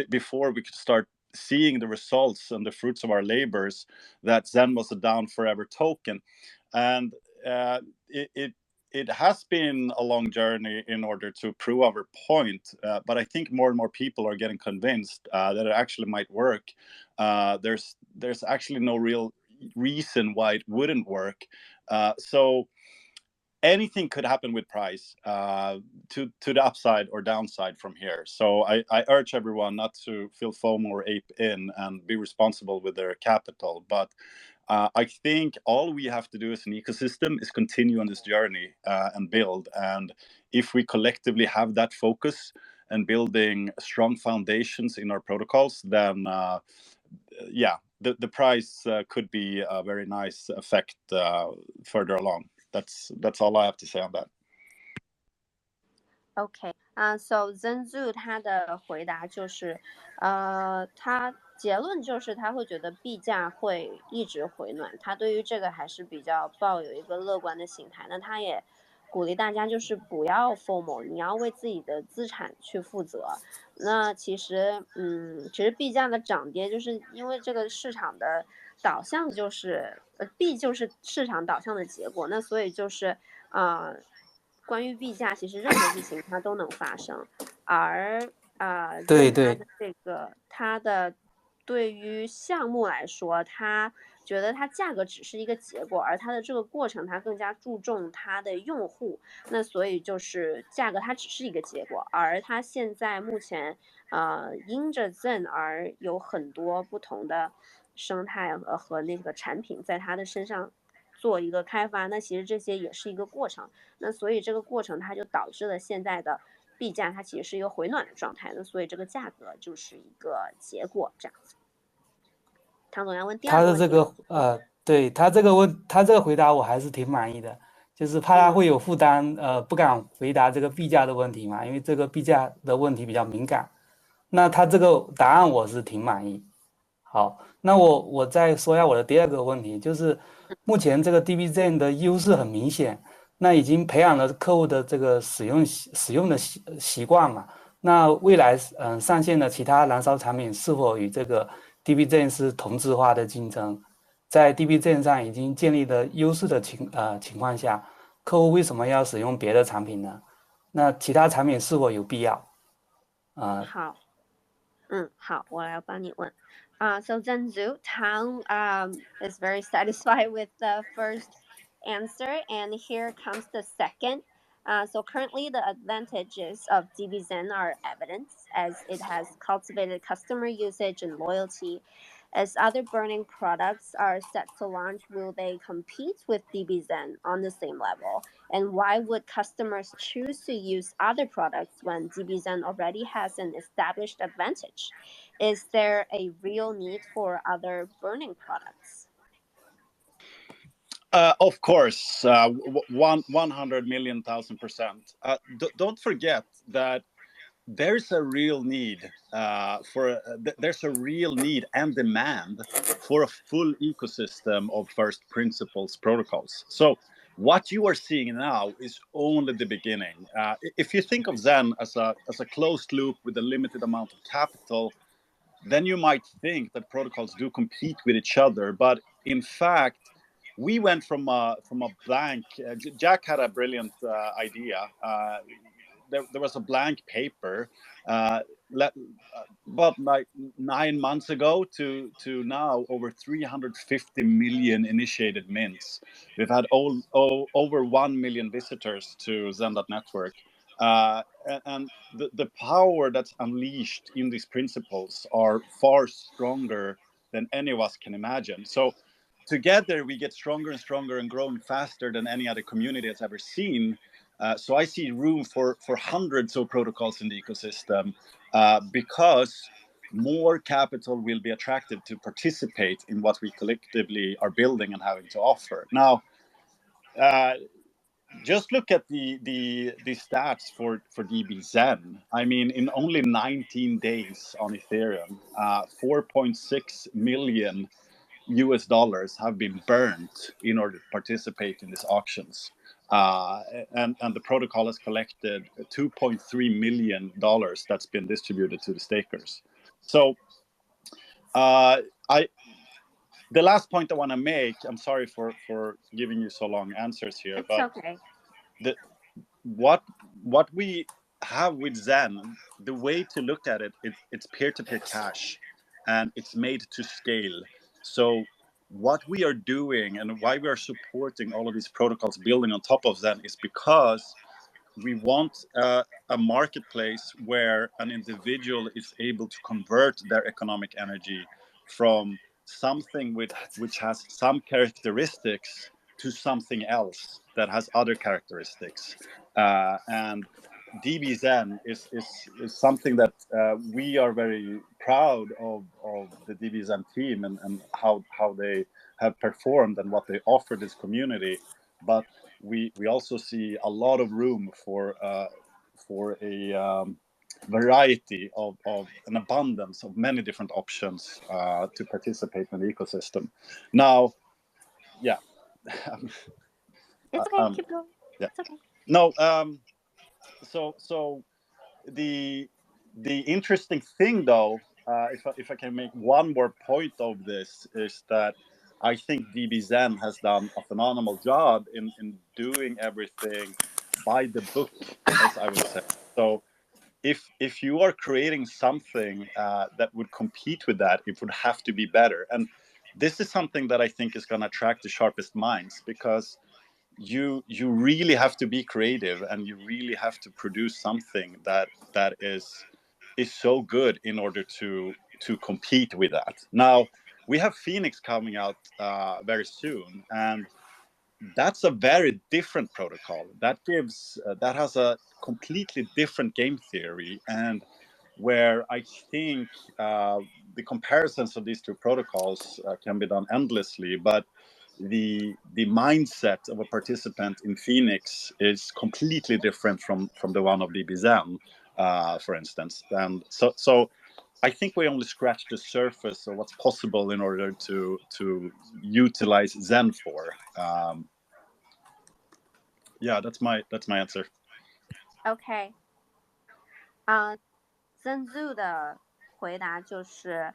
before we could start seeing the results and the fruits of our labors, that Zen was a down forever token. And it has been a long journey in order to prove our point, but I think more and more people are getting convinced that it actually might work. There's actually no real reason why it wouldn't work. So anything could happen with price, to the upside or downside from here. So I urge everyone not to feel FOMO or ape in and be responsible with their capital. But I think all we have to do as an ecosystem is continue on this journey and build. And if we collectively have that focus and building strong foundations in our protocols, then the price could be a very nice effect further along. That's all I have to say on that. OK， so ZenZoo 他的回答就是，他结论就是他会觉得币价会一直回暖，他对于这个还是比较抱有一个乐观的心态。那他也鼓励大家就是不要 FOMO， 你要为自己的资产去负责。那其实币价的涨跌就是因为这个市场的导向就是币就是市场导向的结果，那所以就是关于币价，其实任何事情它都能发生，而对它的对于项目来说，它觉得它价格只是一个结果，而它的这个过程它更加注重它的用户，那所以就是价格它只是一个结果，而它现在目前因着 Zen 而有很多不同的生态和那个产品在它的身上做一个开发，那其实这些也是一个过程，那所以这个过程它就导致了现在的币价它其实是一个回暖的状态，那所以这个价格就是一个结果这样子。唐总要问第二个问题。他的这个对他这个回答我还是挺满意的，就是怕他会有负担，不敢回答这个币价的问题嘛，因为这个币价的问题比较敏感。那他这个答案我是挺满意。好，那我再说一下我的第二个问题，就是目前这个 dbZen 的优势很明显，那已经培养了客户的这个使用的习惯嘛。那未来上线的其他燃烧产品是否与这个 dbZen 是同质化的竞争？在 dbZen 上已经建立了优势的情况下，客户为什么要使用别的产品呢？那其他产品是否有必要？好，好，我来帮你问。So ZenZoo, Tang is very satisfied with the first answer, and here comes the second. So currently the advantages of dbZen are evident as it has cultivated customer usage and loyalty. As other burning products are set to launch, will they compete with dbZen on the same level? And why would customers choose to use other products when dbZen already has an established advantage? Is there a real need for other burning products? Of course, 100 million thousand %. Don't forget that there's a real need there's a real need and demand for a full ecosystem of first principles protocols. So what you are seeing now is only the beginning. If you think of Zen as a closed loop with a limited amount of capital, then you might think that protocols do compete with each other. But in fact, we went from a blank. Jack had a brilliant idea. There was a blank paper about like 9 months ago to now over 350 million initiated mints. We've had over 1 million visitors to Zen.network. And the power that's unleashed in these principles are far stronger than any of us can imagine. So together we get stronger and stronger and growing faster than any other community has ever seen. So I see room for hundreds of protocols in the ecosystem because more capital will be attracted to participate in what we collectively are building and having to offer. Now, just look at the stats for dbZen. I mean, in only 19 days on Ethereum, 4.6 million US dollars have been burnt in order to participate in these auctions. And the protocol has collected $2.3 million that's been distributed to the stakers. So the last point I want to make, I'm sorry for giving you so long answers here, It's but okay. What we have with Zen, the way to look at it, it's peer-to-peer cash, and it's made to scale. So what we are doing and why we are supporting all of these protocols building on top of Zen is because we want a marketplace where an individual is able to convert their economic energy from something which has some characteristics to something else that has other characteristics. And dbZen is something that we are very proud of the dbZen team and how they have performed and what they offer this community. But we also see a lot of room for a variety of an abundance of many different options to participate in the ecosystem. Now, yeah. It's okay. Keep going. Yeah. It's okay. No. So the interesting thing, though, if I can make one more point of this, is that I think dbZen has done a phenomenal job in doing everything by the book, as I would say. So if you are creating something that would compete with that, it would have to be better. And this is something that I think is going to attract the sharpest minds, because you really have to be creative, and you really have to produce something that is so good in order to compete with that. Now, we have Phoenix coming out very soon, and that's a very different protocol that gives that has a completely different game theory, and where I think the comparisons of these two protocols can be done endlessly, but the mindset of a participant in Phoenix is completely different from the one of dbZen, for instance. And so I think we only scratched the surface of what's possible in order to utilize Zen for. Yeah, that's my answer. OK。ZenZoo 的回答就是，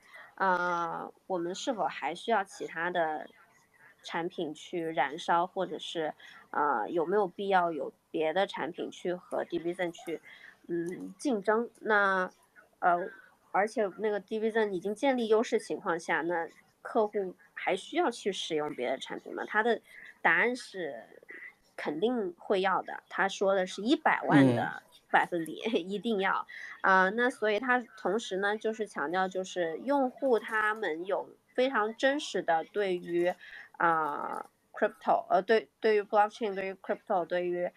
我们是否还需要其他的产品去燃烧，或者是有没有必要有别的产品去和 dbZen 去竞争？那而且那个 dbZen 已经建立优势情况下，那客户还需要去使用别的产品吗？他的答案是肯定会要的。他说的是100万的%，一定要。那所以他同时呢，就是强调，就是用户他们有非常真实的对于crypto，对于 blockchain， 对于 crypto， 对于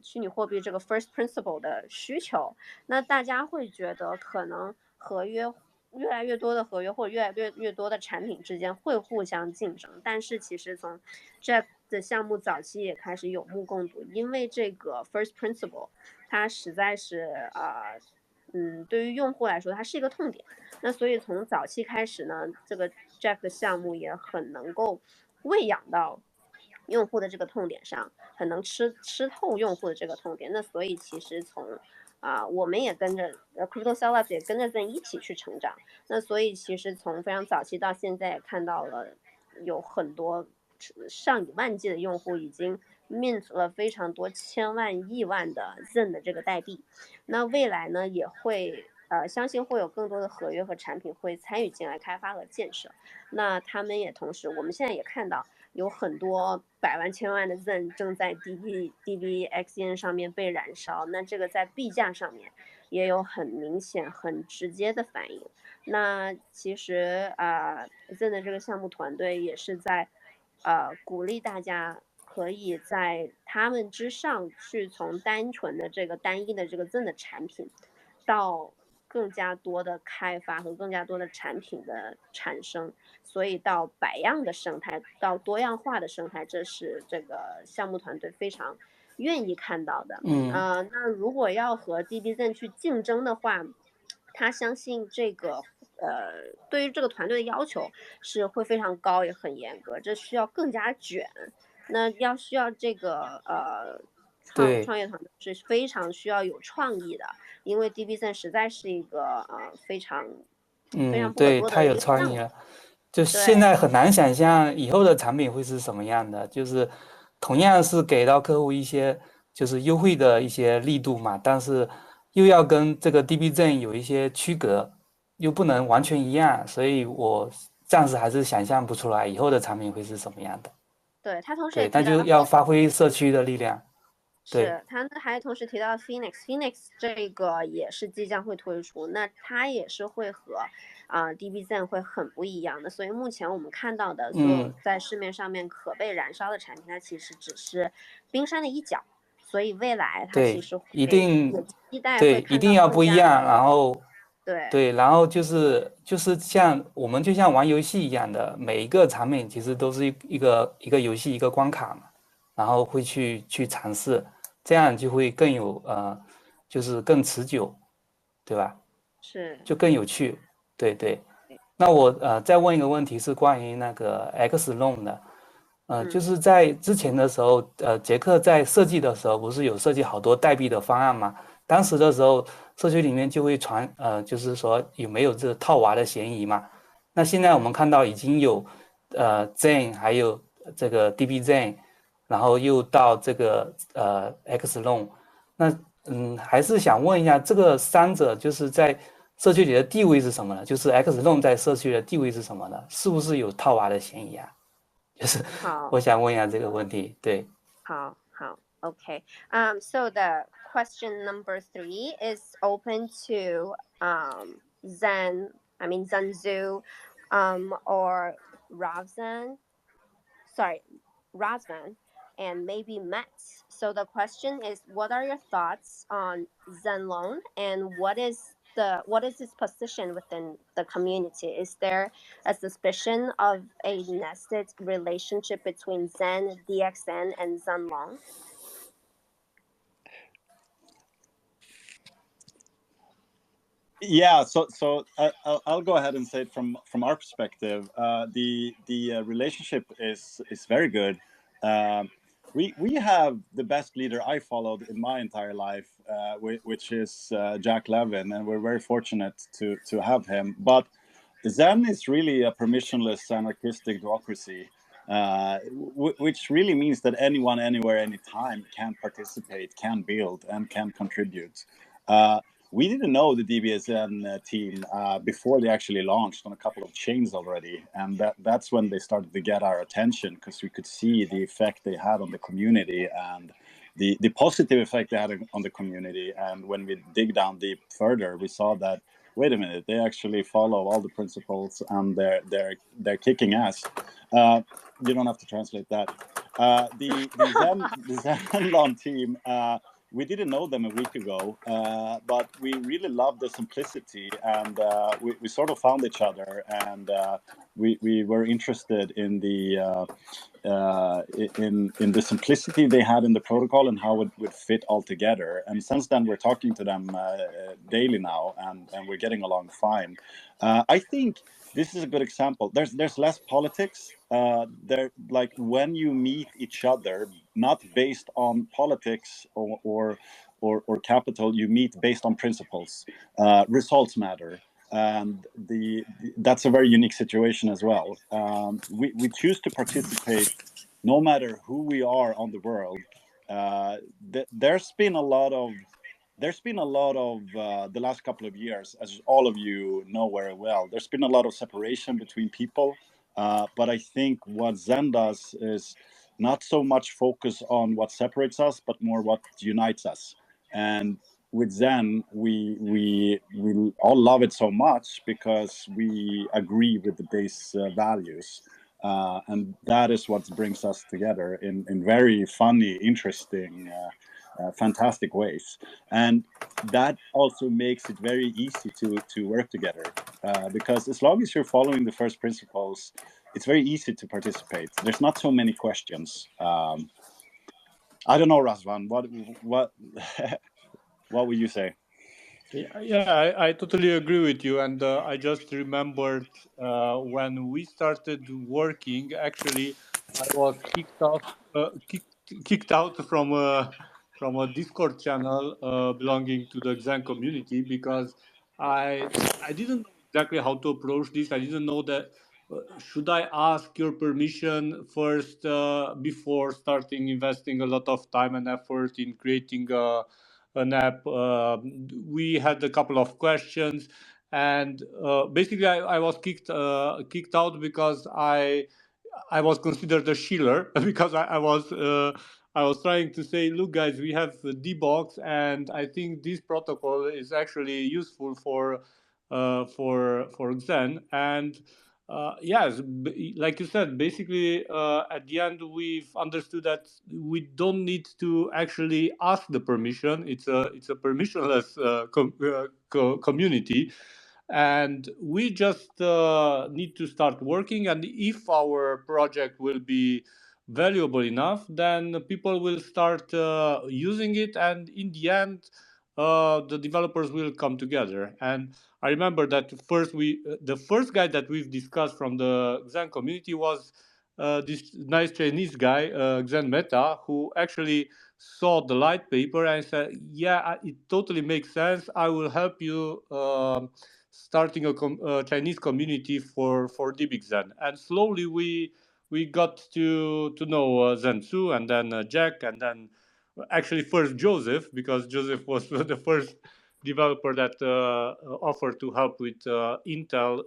虚拟货币这个 first principle 的需求。那大家会觉得可能合约越来越多的合约或者越来越多的产品之间会互相竞争，但是其实从 Jack 的项目早期也开始有目共睹，因为这个 first principle 它实在是对于用户来说它是一个痛点。那所以从早期开始呢，这个 Jack 的项目也很能够喂养到用户的这个痛点上，很能吃透用户的这个痛点。那所以其实从我们也跟着Crypto Cell Labs 也跟着Zen一起去成长。那所以其实从非常早期到现在，也看到了有很多上亿万计的用户已经 mint 了非常多千万亿万的 Zen 的这个代币。那未来呢，也会相信会有更多的合约和产品会参与进来开发和建设。那他们也同时，我们现在也看到有很多百万千万的 Zen 正在 DBXEN 上面被燃烧，那这个在币价上面也有很明显很直接的反应。那其实Zen 的这个项目团队也是在鼓励大家可以在他们之上去从单纯的这个单一的这个ZEN的产品，到更加多的开发和更加多的产品的产生，所以到百样的生态，到多样化的生态，这是这个项目团队非常愿意看到的。那如果要和 dbZen 去竞争的话，他相信这个对于这个团队的要求是会非常高，也很严格，这需要更加卷。那需要这个创业团队是非常需要有创意的，因为 dbZen 实在是一个非常不可多得的一个项目。太有创意了。就现在很难想象以后的产品会是什么样的，就是同样是给到客户一些就是优惠的一些力度嘛，但是又要跟这个 dbZen 有一些区隔，又不能完全一样，所以我暂时还是想象不出来以后的产品会是什么样的。对，他同时也提到但就要发挥社区的力量。是，他还同时提到 Phoenix 这个也是即将会推出，那它也是会和dbZen 会很不一样的，所以目前我们看到的所有在市面上面可被燃烧的产品，它其实只是冰山的一角，所以未来它其实一定期待会看到一定要不一样，然后然后就是像我们就像玩游戏一样的，每一个产品其实都是一个游戏一个关卡嘛，然后会去尝试。这样就会更有就是更持久，对吧？是，就更有趣。对。那我再问一个问题，是关于那个 XLON 的，就是在之前的时候，杰克在设计的时候，不是有设计好多代币的方案吗？当时的时候，社区里面就会传，就是说有没有这个套娃的嫌疑嘛？那现在我们看到已经有ZEN 还有这个 dbZen。然后又到这个XLON，那还是想问一下，这个三者就是在社区里的地位是什么呢？就是 XLON 在社区的地位是什么呢？是不是有套娃的嫌疑啊？就是我想问一下这个问题。对，好 ，OK. So the question number 3 is open to Zenzou, or Razvan, and maybe Mets. So the question is, what are your thoughts on ZenLoan, and what is its position within the community? Is there a suspicion of a nested relationship between Zen, DXN, and ZenLoan? Yeah, so I'll go ahead and say it from our perspective. The relationship is very good. We have the best leader I followed in my entire life, which is Jack Levin, and we're very fortunate to have him. But Zen is really a permissionless anarchistic democracy, which really means that anyone, anywhere, anytime can participate, can build, and can contribute. We didn't know the dbZen team before they actually launched on a couple of chains already, and that's when they started to get our attention, because we could see the effect they had on the community and the positive effect they had on the community. And when we dig down deep further, we saw that, wait a minute, they actually follow all the principles and they're kicking ass. You don't have to translate that. The ZenLoan team. We didn't know them a week ago, but we really loved the simplicity, and we sort of found each other, and we were interested in the in the simplicity they had in the protocol and how it would fit all together. And since then, we're talking to them daily now, and we're getting along fine. I think this is a good example. There's less politics. There, like when you meet each other, not based on politics or capital, you meet based on principles. Results matter, and that's a very unique situation as well. We choose to participate, no matter who we are on the world. There's been a lot of the last couple of years, as all of you know very well. There's been a lot of separation between people, but I think what Zen does is not so much focus on what separates us, but more what unites us. And with Zen, we all love it so much because we agree with the base values. and that is what brings us together in very funny, interesting, fantastic ways. And that also makes it very easy to work together, because as long as you're following the first principles, it's very easy to participate. There's not so many questions. I don't know, Razvan, what what would you say? Yeah, I totally agree with you. And I just remembered when we started working, actually, I was kicked out from a Discord channel belonging to the XEN community because I didn't know exactly how to approach this. I didn't know that should I ask your permission first before starting investing a lot of time and effort in creating an app. We had a couple of questions, and basically, I was kicked out because I was considered a shiller because I was trying to say, look, guys, we have dbox, and I think this protocol is actually useful for XEN. And yes, like you said, basically, at the end, we've understood that we don't need to actually ask the permission. It's a permissionless community, and we just need to start working. And if our project will be valuable enough, then people will start using it, and in the end, the developers will come together. And I remember that the first guy that we've discussed from the XEN community was this nice Chinese guy, XEN Meta, who actually saw the light paper and said, "Yeah, it totally makes sense. I will help you starting a Chinese community for DBXEN." And slowly we got to know Zhensu, and then Jack, and then actually first Joseph, because Joseph was the first developer that offered to help with Intel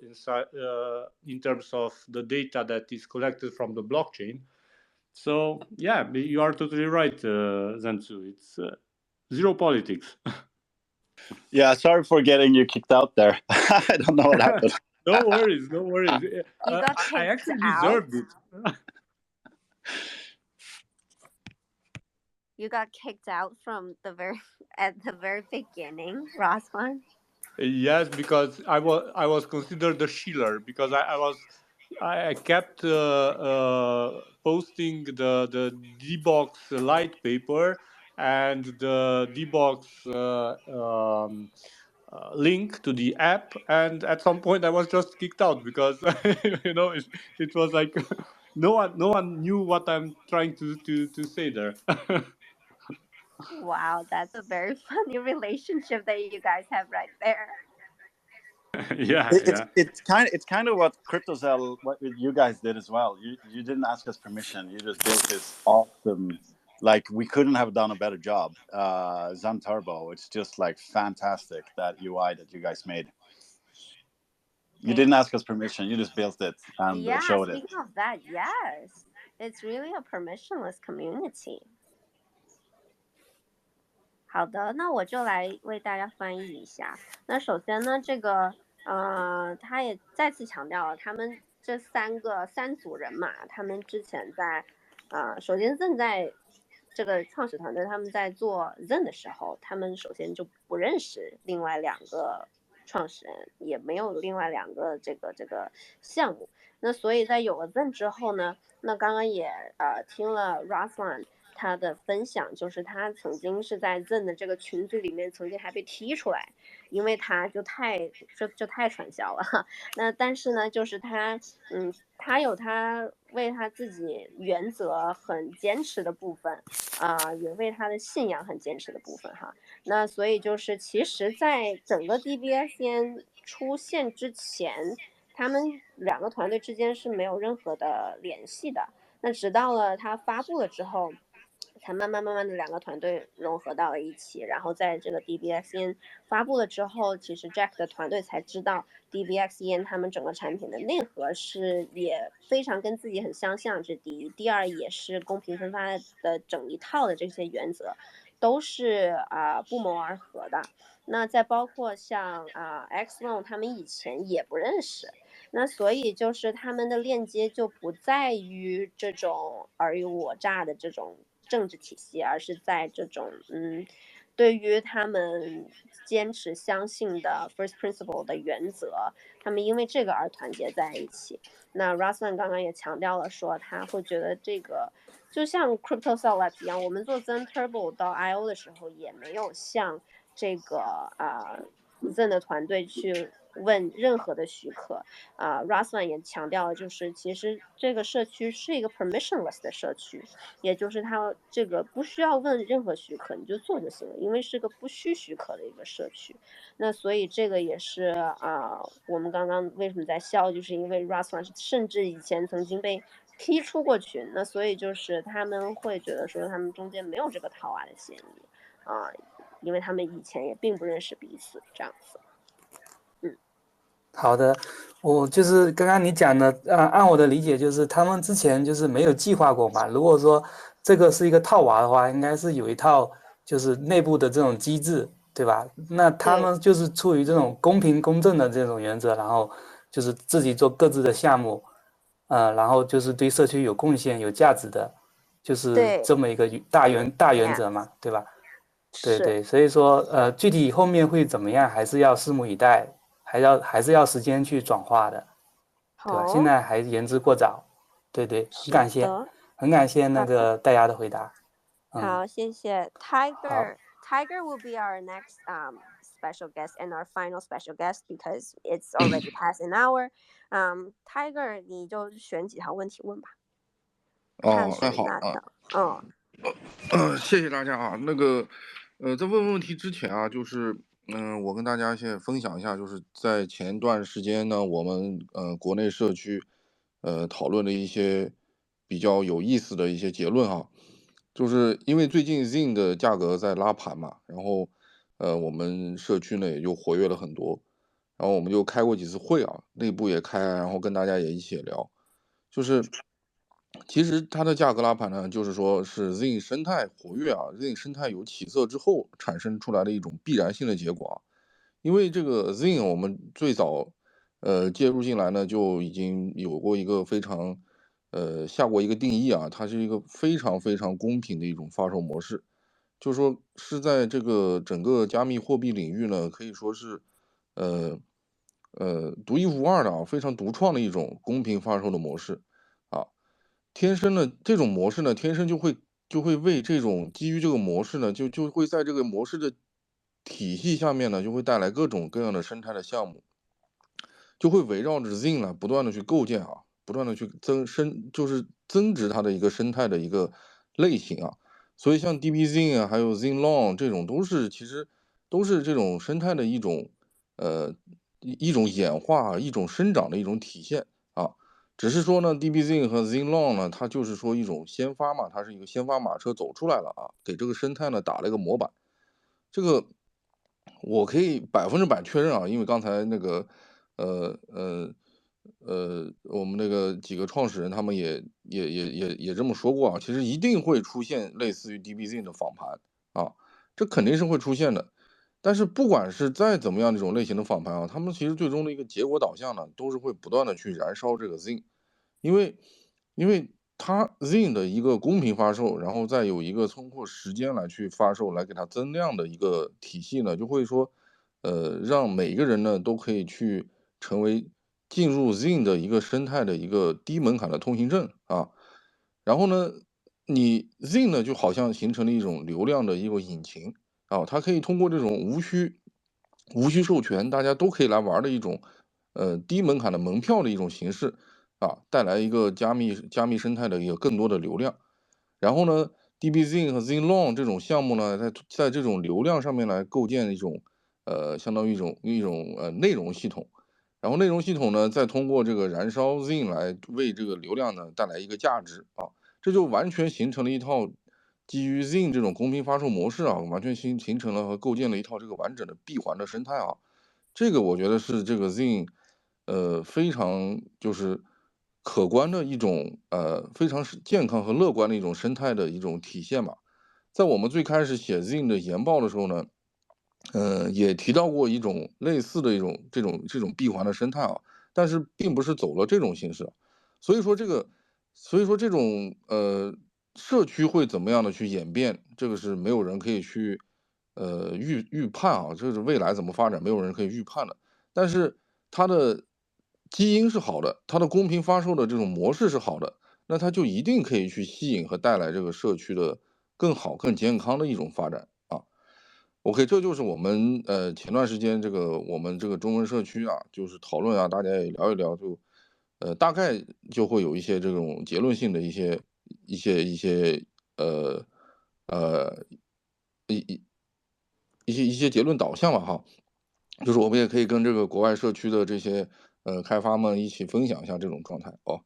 in terms of the data that is collected from the blockchain. So yeah, you are totally right, Zhensu. It's zero politics. Yeah, sorry for getting you kicked out there. I don't know what happened. No worries, no worries. You got I kicked actually out. deserved it. You got kicked out from at the very beginning, Razvan. Yes, because I was considered a shiller because I kept posting the dbox light paper and the dbox link to the app, and at some point I was just kicked out because it was like no one knew what I'm trying to say there. Wow, that's a very funny relationship that you guys have right there. Yeah. It's kind of what CryptoZell, what you guys did as well. You didn't ask us permission. You just built this awesome, like we couldn't have done a better job. Zen Turbo. It's just like fantastic, that UI that you guys made. You didn't ask us permission. You just built it and showed it. Speaking of that, yes, it's really a permissionless community. 好的，那我就来为大家翻译一下。那首先呢，这个他也再次强调了，他们这三组人马，他们之前在首先ZEN在这个创始团队，他们在做ZEN的时候，他们首先就不认识另外2个创始人，也没有另外2个这个项目。那所以在有了ZEN之后呢，那刚刚也听了 Razvan 他的分享，就是他曾经是在ZEN的这个群组里面，曾经还被踢出来，因为他就太传销了。那但是呢，就是他有他为他自己原则很坚持的部分也为他的信仰很坚持的部分哈。那所以就是其实在整个 DBXEN 出现之前，他们2个团队之间是没有任何的联系的。那直到了他发布了之后，才慢慢的2个团队融合到了一起，然后在这个 DBXEN 发布了之后，其实 Jack 的团队才知道 DBXEN 他们整个产品的内核是也非常跟自己很相像，这是第一。第二，也是公平分发的整一套的这些原则都是不谋而合的。那再包括像XLON 他们以前也不认识，那所以就是他们的链接就不在于这种尔虞我诈的这种政治体系，而是在这种对于他们坚持相信的 first principle 的原则，他们因为这个而团结在一起。那 Ruslan 刚刚也强调了说，他会觉得这个就像 Crypto Select 一样，我们做 Zen Turbo 到 IO 的时候，也没有像这个Zen 的团队去问任何的许可Ruslan 也强调了，就是其实这个社区是一个 permissionless 的社区，也就是它这个不需要问任何许可你就做就行了，因为是个不需许可的一个社区。那所以这个也是我们刚刚为什么在笑，就是因为 Ruslan 甚至以前曾经被踢出过群，那所以就是他们会觉得说他们中间没有这个套娃的嫌疑因为他们以前也并不认识彼此这样子。好的，我就是刚刚你讲的，按我的理解就是他们之前就是没有计划过嘛。如果说这个是一个套娃的话，应该是有一套就是内部的这种机制，对吧？那他们就是出于这种公平公正的这种原则，然后就是自己做各自的项目，然后就是对社区有贡献、有价值的，就是这么一个大原则嘛，对吧？对对，所以说具体后面会怎么样，还是要拭目以待。还是要时间去转化的，对吧？现在还言之过早。对对，很感谢那个大家的回答。好，谢谢 Tiger will be our next special guest and our final special guest because it's already past an hour. Tiger 你就选几条问题问吧。哦，那好谢谢大家啊。那个在问问题之前啊，就是我跟大家先分享一下，就是在前段时间呢，我们国内社区讨论了一些比较有意思的一些结论啊，就是因为最近 ZEN 的价格在拉盘嘛，然后我们社区呢也就活跃了很多，然后我们就开过几次会啊，内部也开，然后跟大家也一起聊，就是其实它的价格拉盘呢，就是说是 ZEN 生态活跃啊，ZEN 生态有起色之后产生出来的一种必然性的结果啊。因为这个 ZEN 我们最早介入进来呢，就已经有过一个非常下过一个定义啊，它是一个非常非常公平的一种发售模式，就是说是在这个整个加密货币领域呢，可以说是独一无二的啊，非常独创的一种公平发售的模式啊。天生呢，这种模式呢，天生就会为这种基于这个模式呢，就会在这个模式的体系下面呢，就会带来各种各样的生态的项目，就会围绕着 ZEN 呢不断的去构建啊，不断的去就是增值它的一个生态的一个类型啊。所以像 dbZen 啊，还有 ZenLoan 这种其实都是这种生态的一种一种演化一种生长的一种体现啊。只是说呢 dbZen 和 ZenLoan 呢，它就是说一种先发嘛，它是一个先发马车走出来了啊，给这个生态呢打了一个模板。这个我可以100%确认啊，因为刚才那个我们那个几个创始人他们也这么说过啊，其实一定会出现类似于 dbZen 的访盘啊，这肯定是会出现的。但是不管是再怎么样这种类型的访盘啊，他们其实最终的一个结果导向呢，都是会不断的去燃烧这个 ZEN，因为它 ZEN 的一个公平发售，然后再有一个通过时间来去发售，来给它增量的一个体系呢，就会说，让每一个人呢都可以去成为进入 ZEN 的一个生态的一个低门槛的通行证啊。然后呢，你 ZEN 呢就好像形成了一种流量的一个引擎啊，它可以通过这种无需授权，大家都可以来玩的一种低门槛的门票的一种形式啊，带来一个加密生态的一个更多的流量。然后呢 dbZen 和 ZenLoan 这种项目呢，在这种流量上面来构建一种相当于一种内容系统，然后内容系统呢再通过这个燃烧 ZEN 来为这个流量呢带来一个价值啊，这就完全形成了一套基于 ZEN 这种公平发售模式啊，完全形成了和构建了一套这个完整的闭环的生态啊。这个我觉得是这个 ZEN 非常就是可观的一种非常健康和乐观的一种生态的一种体现吧。在我们最开始写 ZEN 的研报的时候呢，也提到过一种类似的这种闭环的生态啊，但是并不是走了这种形式。所以说这种社区会怎么样的去演变，这个是没有人可以去预判啊，这是未来怎么发展，没有人可以预判的。但是它的基因是好的，它的公平发售的这种模式是好的，那它就一定可以去吸引和带来这个社区的更好、更健康的一种发展啊。OK，这就是我们前段时间我们这个中文社区啊，就是讨论啊，大家也聊一聊，就大概就会有一些这种结论性的一些呃呃一些结论导向了哈。就是我们也可以跟这个国外社区的这些开发们一起分享一下这种状态哦。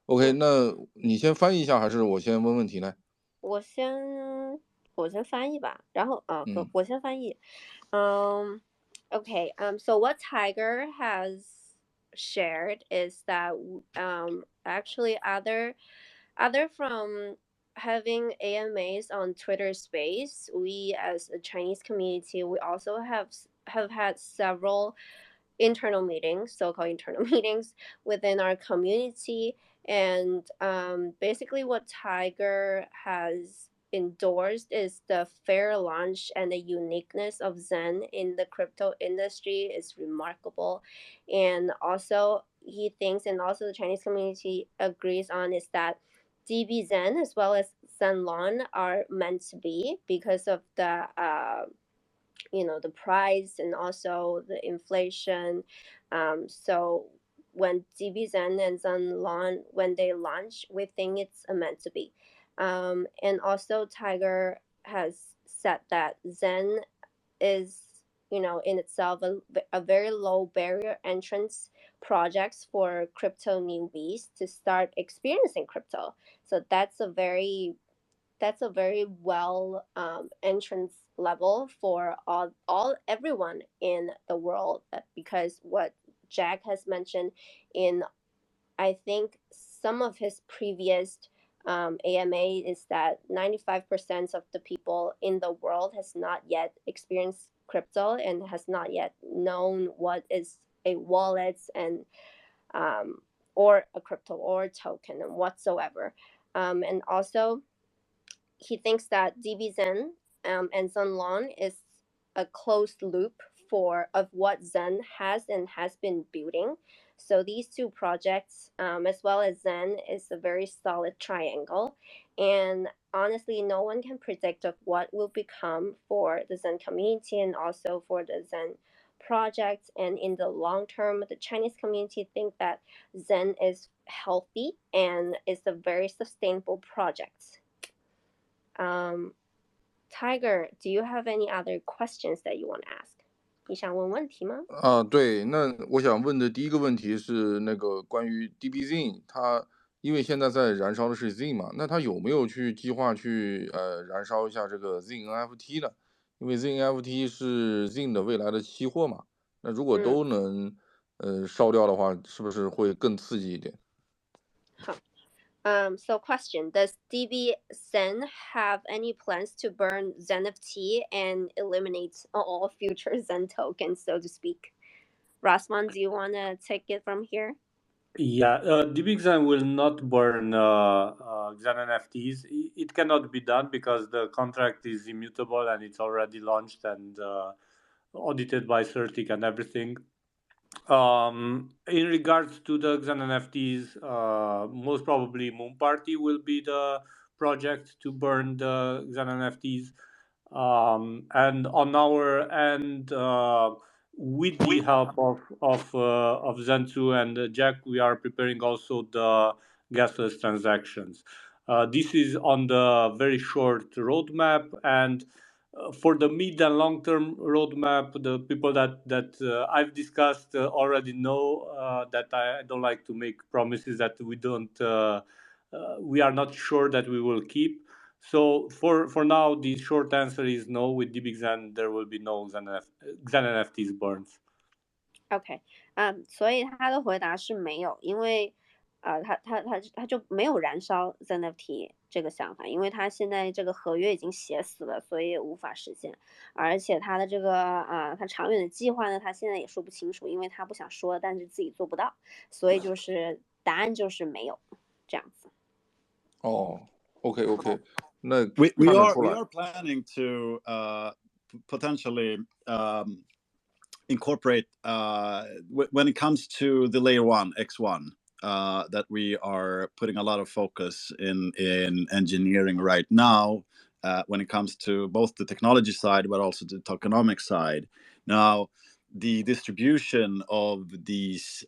OK，那你先翻译一下，还是我先问问题呢？我先翻译吧，然后我先翻译。Okay. So what Tiger has shared is that actually other from having AMAs on Twitter Space, we as a Chinese community, we also have had several internal meetings, so-called internal meetings within our community. And basically what Tiger has endorsed is the fair launch, and the uniqueness of Zen in the crypto industry is remarkable. And also he thinks, and also the Chinese community agrees on, is that dbZen as well as ZenLoan are meant to be because of the the price and also the inflation. So when dbZen and ZenLoan, when they launch, we think it's meant to be. And also Tiger has said that Zen is in itself a very low barrier entrance projects for crypto newbies to start experiencing crypto. So that's a very well entrance level for everyone in the world, because what Jack has mentioned in, I think, some of his previous AMA is that 95% of the people in the world has not yet experienced crypto and has not yet known what is a wallet and or a crypto or a token and whatsoever. And also he thinks that dbZen and ZenLoan is a closed loop of what Zen has and has been building. So these two projects, as well as Zen, is a very solid triangle. And honestly, no one can predict of what will become for the Zen community and also for the Zen project. And in the long term, the Chinese community think that Zen is healthy and is a very sustainable project. Tiger, do you have any other questions that you want to ask? 你想问问题吗？对，那我想问的第一个问题是那个关于 dbZen，它因为现在在燃烧的是 Zen 嘛，那它有没有计划去燃烧一下这个 Zen NFT 呢？因为 Zen NFT 是 Zen 的未来的期货嘛，那如果都能烧掉的话，是不是会更刺激一点？好。So question, does dbZen have any plans to burn ZenFT and eliminate all future Zen tokens, so to speak? Rasman, do you want to take it from here? Yeah, DBXEN will not burn Xen NFTs. It cannot be done because the contract is immutable and it's already launched and audited by CertiK and everything. In regards to the Xen NFTs, most probably Moon Party will be the project to burn the Xen NFTs. And on our end, with the help of Zentu and Jack, we are preparing also the gasless transactions. This is on the very short roadmap, and for the mid and long term roadmap, the people that I've discussed already know that I don't like to make promises that we are not sure that we will keep. So for now, the short answer is no. With dbXEN, there will be no Xen NFTs burns. OK， 所以他的回答是没有，因为他就没有燃烧 ZenFT，这个想法，因为他现在这个合约已经写死了，所以也无法实现。而且他的这个他长远的计划呢，他现在也说不清楚，因为他不想说，但是自己做不到，所以就是答案就是没有这样子。哦 ，OK， 那 we 看得出来。 are planning to potentially incorporate when it comes to the layer 1 X1 that we are putting a lot of focus in engineering right now when it comes to both the technology side but also the tokenomic side. Now the distribution of these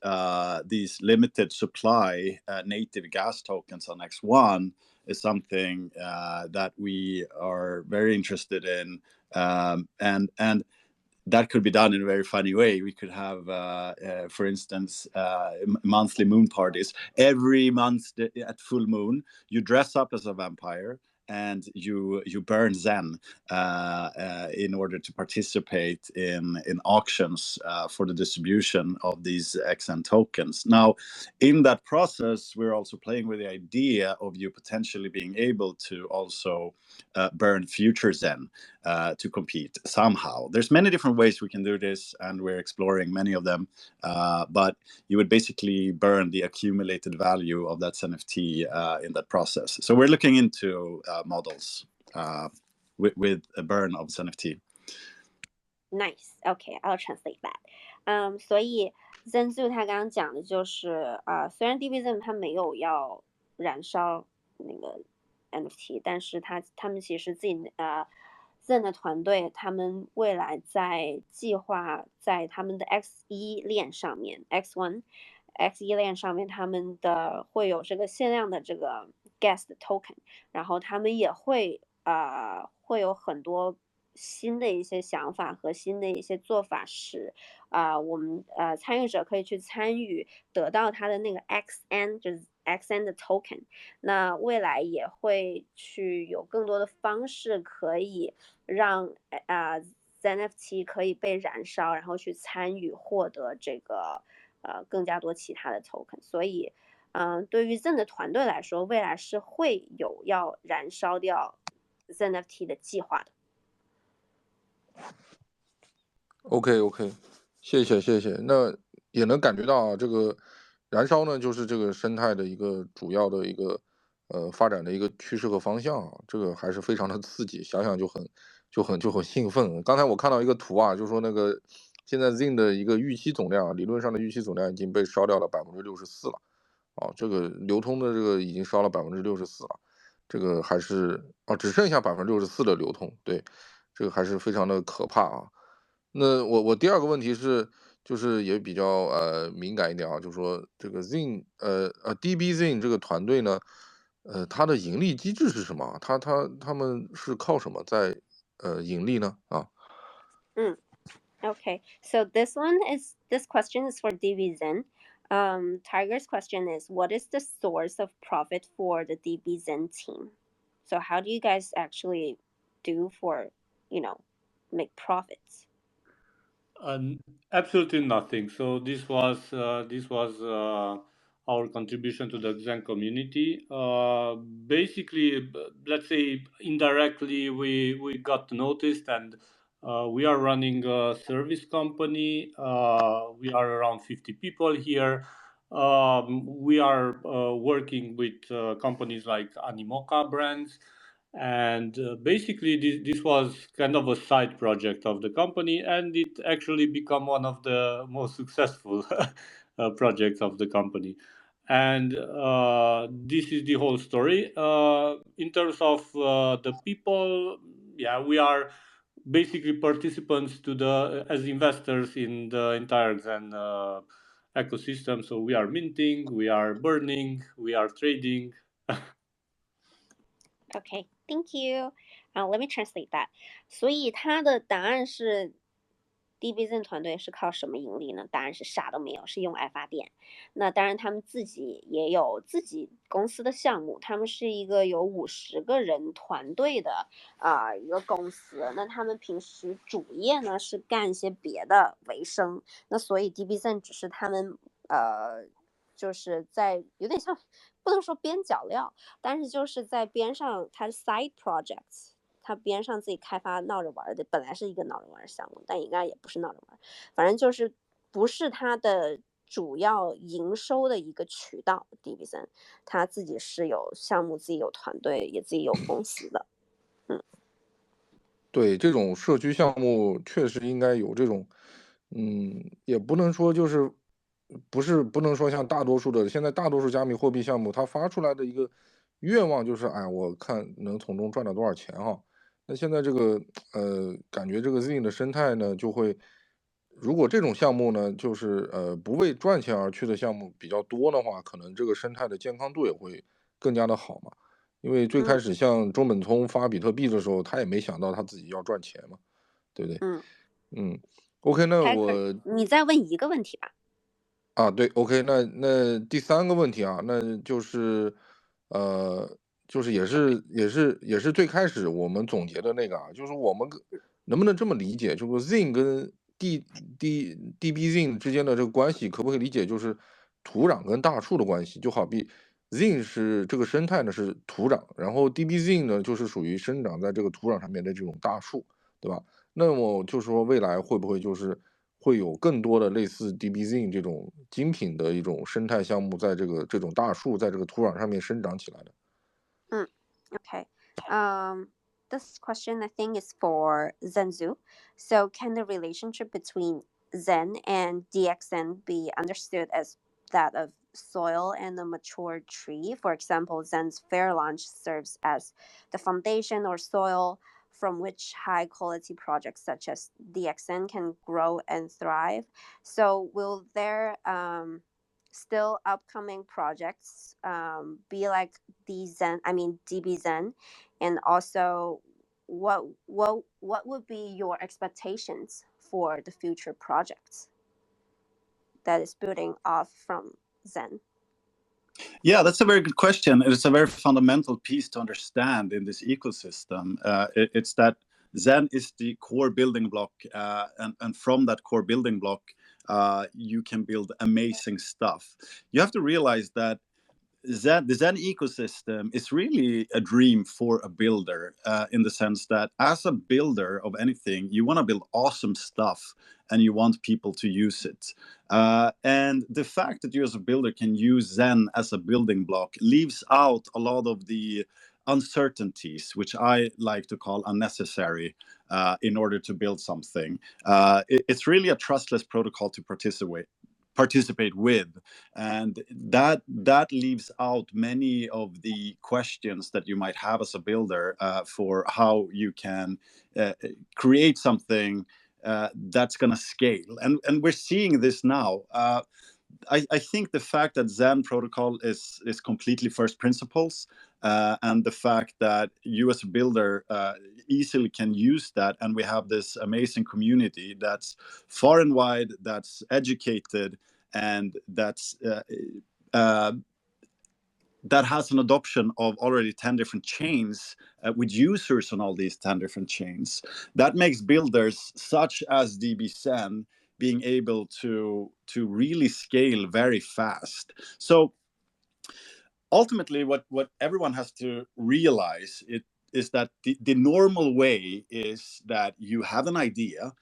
limited supply native gas tokens on X1 is something that we are very interested in, and that could be done in a very funny way. We could have, for instance, monthly moon parties. Every month at full moon, you dress up as a vampire and you burn Zen in order to participate in auctions for the distribution of these XN tokens. Now, in that process, we're also playing with the idea of you potentially being able to also burn future Zen to compete somehow. There's many different ways we can do this, and we're exploring many of them. But you would basically burn the accumulated value of that NFT in that process. So we're looking into models with a burn of NFT. Nice. Okay, I'll translate that. 所以 ZenZoo 他刚刚讲的就是虽然 dbZen 他没有要燃烧那个 NFT， 但是他们其实自己Zen 的团队，他们未来在计划在他们的 XE 链上面 XLON XE 链上面，他们的会有这个限量的这个 gas 的 token， 然后他们也会有很多新的一些想法和新的一些做法使我们参与者可以去参与，得到他的那个 XN 就是 XN 的 token。那未来也会去有更多的方式可以让NFT 可以被燃烧，然后去参与获得这个更加多其他的 token。所以对于 Zen 的团队来说，未来是会有要燃烧掉 ZenNFT 的计划的。OK， 谢谢。那也能感觉到啊，这个燃烧呢，就是这个生态的一个主要的一个发展的一个趋势和方向啊，这个还是非常的刺激，想想就很兴奋。刚才我看到一个图啊，就说那个现在 ZEN 的一个预期总量，理论上的预期总量已经被烧掉了64%了，啊，这个流通的这个已经烧了64%了，这个还是只剩下64%的流通，对，这个还是非常的可怕啊。那我第二个问题是，就是也比较敏感一点啊，就是说这个 ZEN dbZen 这个团队呢，它的盈利机制是什么？他们是靠什么在盈利呢？啊Okay, so this question is for dbZen. Tiger's question is, what is the source of profit for the dbZen team? So how do you guys actually do for, make profits? Absolutely nothing. So this was our contribution to the XEN community. Basically, let's say indirectly, we got noticed, and we are running a service company. We are around 50 people here. We are working with companies like Animoca brands. And basically this was kind of a side project of the company, and it actually become one of the most successful projects of the company. And this is the whole story. In terms of the people, we are basically participants as investors in the entire Zen ecosystem. So we are minting, we are burning, we are trading. Okay, thank you. Let me translate that. 所以他的答案是 dbZen 团队是靠什么盈利呢？答案是啥都没有，是用爱发电。那当然他们自己也有自己公司的项目，他们是一个有50个人团队的一个公司。那他们平时主业呢是干一些别的为生。那所以 dbZen 只是他们就是在有点像不能说边角料，但是就是在边上它的 side projects， 它边上自己开发闹着玩的，本来是一个闹着玩的项目，但应该也不是闹着玩，反正就是不是它的主要营收的一个渠道。dbZen 它自己是有项目，自己有团队，也自己有公司的。对，这种社区项目确实应该有这种，也不能说就是不能说像大多数的现在大多数加密货币项目，它发出来的一个愿望就是，哎，我看能从中赚到多少钱哈。那现在这个感觉这个 ZEN 的生态呢，就会，如果这种项目呢，就是不为赚钱而去的项目比较多的话，可能这个生态的健康度也会更加的好嘛。因为最开始像中本聪发比特币的时候，他也没想到他自己要赚钱嘛，对不对？OK， 那你再问一个问题吧。对 ，OK， 那第三个问题啊，那就是就是也是最开始我们总结的那个啊，就是我们能不能这么理解，就是 ZEN 跟 dbZen 之间的这个关系，可不可以理解就是土壤跟大树的关系？就好比 ZEN 是这个生态呢是土壤，然后 dbZen 呢就是属于生长在这个土壤上面的这种大树，对吧？那么就说未来会不会就是会有更多的类似 dbZen 这种精品的一种生态项目，在这种大树在这个土壤上面生长起来的？Okay. This question I think is for Zhenzu. So can the relationship between Zen and DXN be understood as that of soil and a mature tree? For example, Zen's fair launch serves as the foundation or soil from which high quality projects such as DXN can grow and thrive. So will there still upcoming projects be like dbZen, and also what would be your expectations for the future projects that is building off from Zen? Yeah, that's a very good question. It's a very fundamental piece to understand in this ecosystem. It's that Zen is the core building block, and from that core building block, you can build amazing stuff. You have to realize that the Zen ecosystem is really a dream for a builder, in the sense that as a builder of anything, you want to build awesome stuff and you want people to use it. And the fact that you as a builder can use Zen as a building block leaves out a lot of the uncertainties, which I like to call unnecessary, in order to build something. It's really a trustless protocol to participate with, and that leaves out many of the questions that you might have as a builder, for how you can create something that's going to scale, and we're seeing this now. I think the fact that Zen protocol is completely first principles, and the fact that you as a builder easily can use that, and we have this amazing community that's far and wide, that's educated, and that's that has an adoption of already 10 different chains, with users on all these 10 different chains. That makes builders such as dbZen being able to really scale very fast. So ultimately, what everyone has to realize is that the normal way is that you have an idea,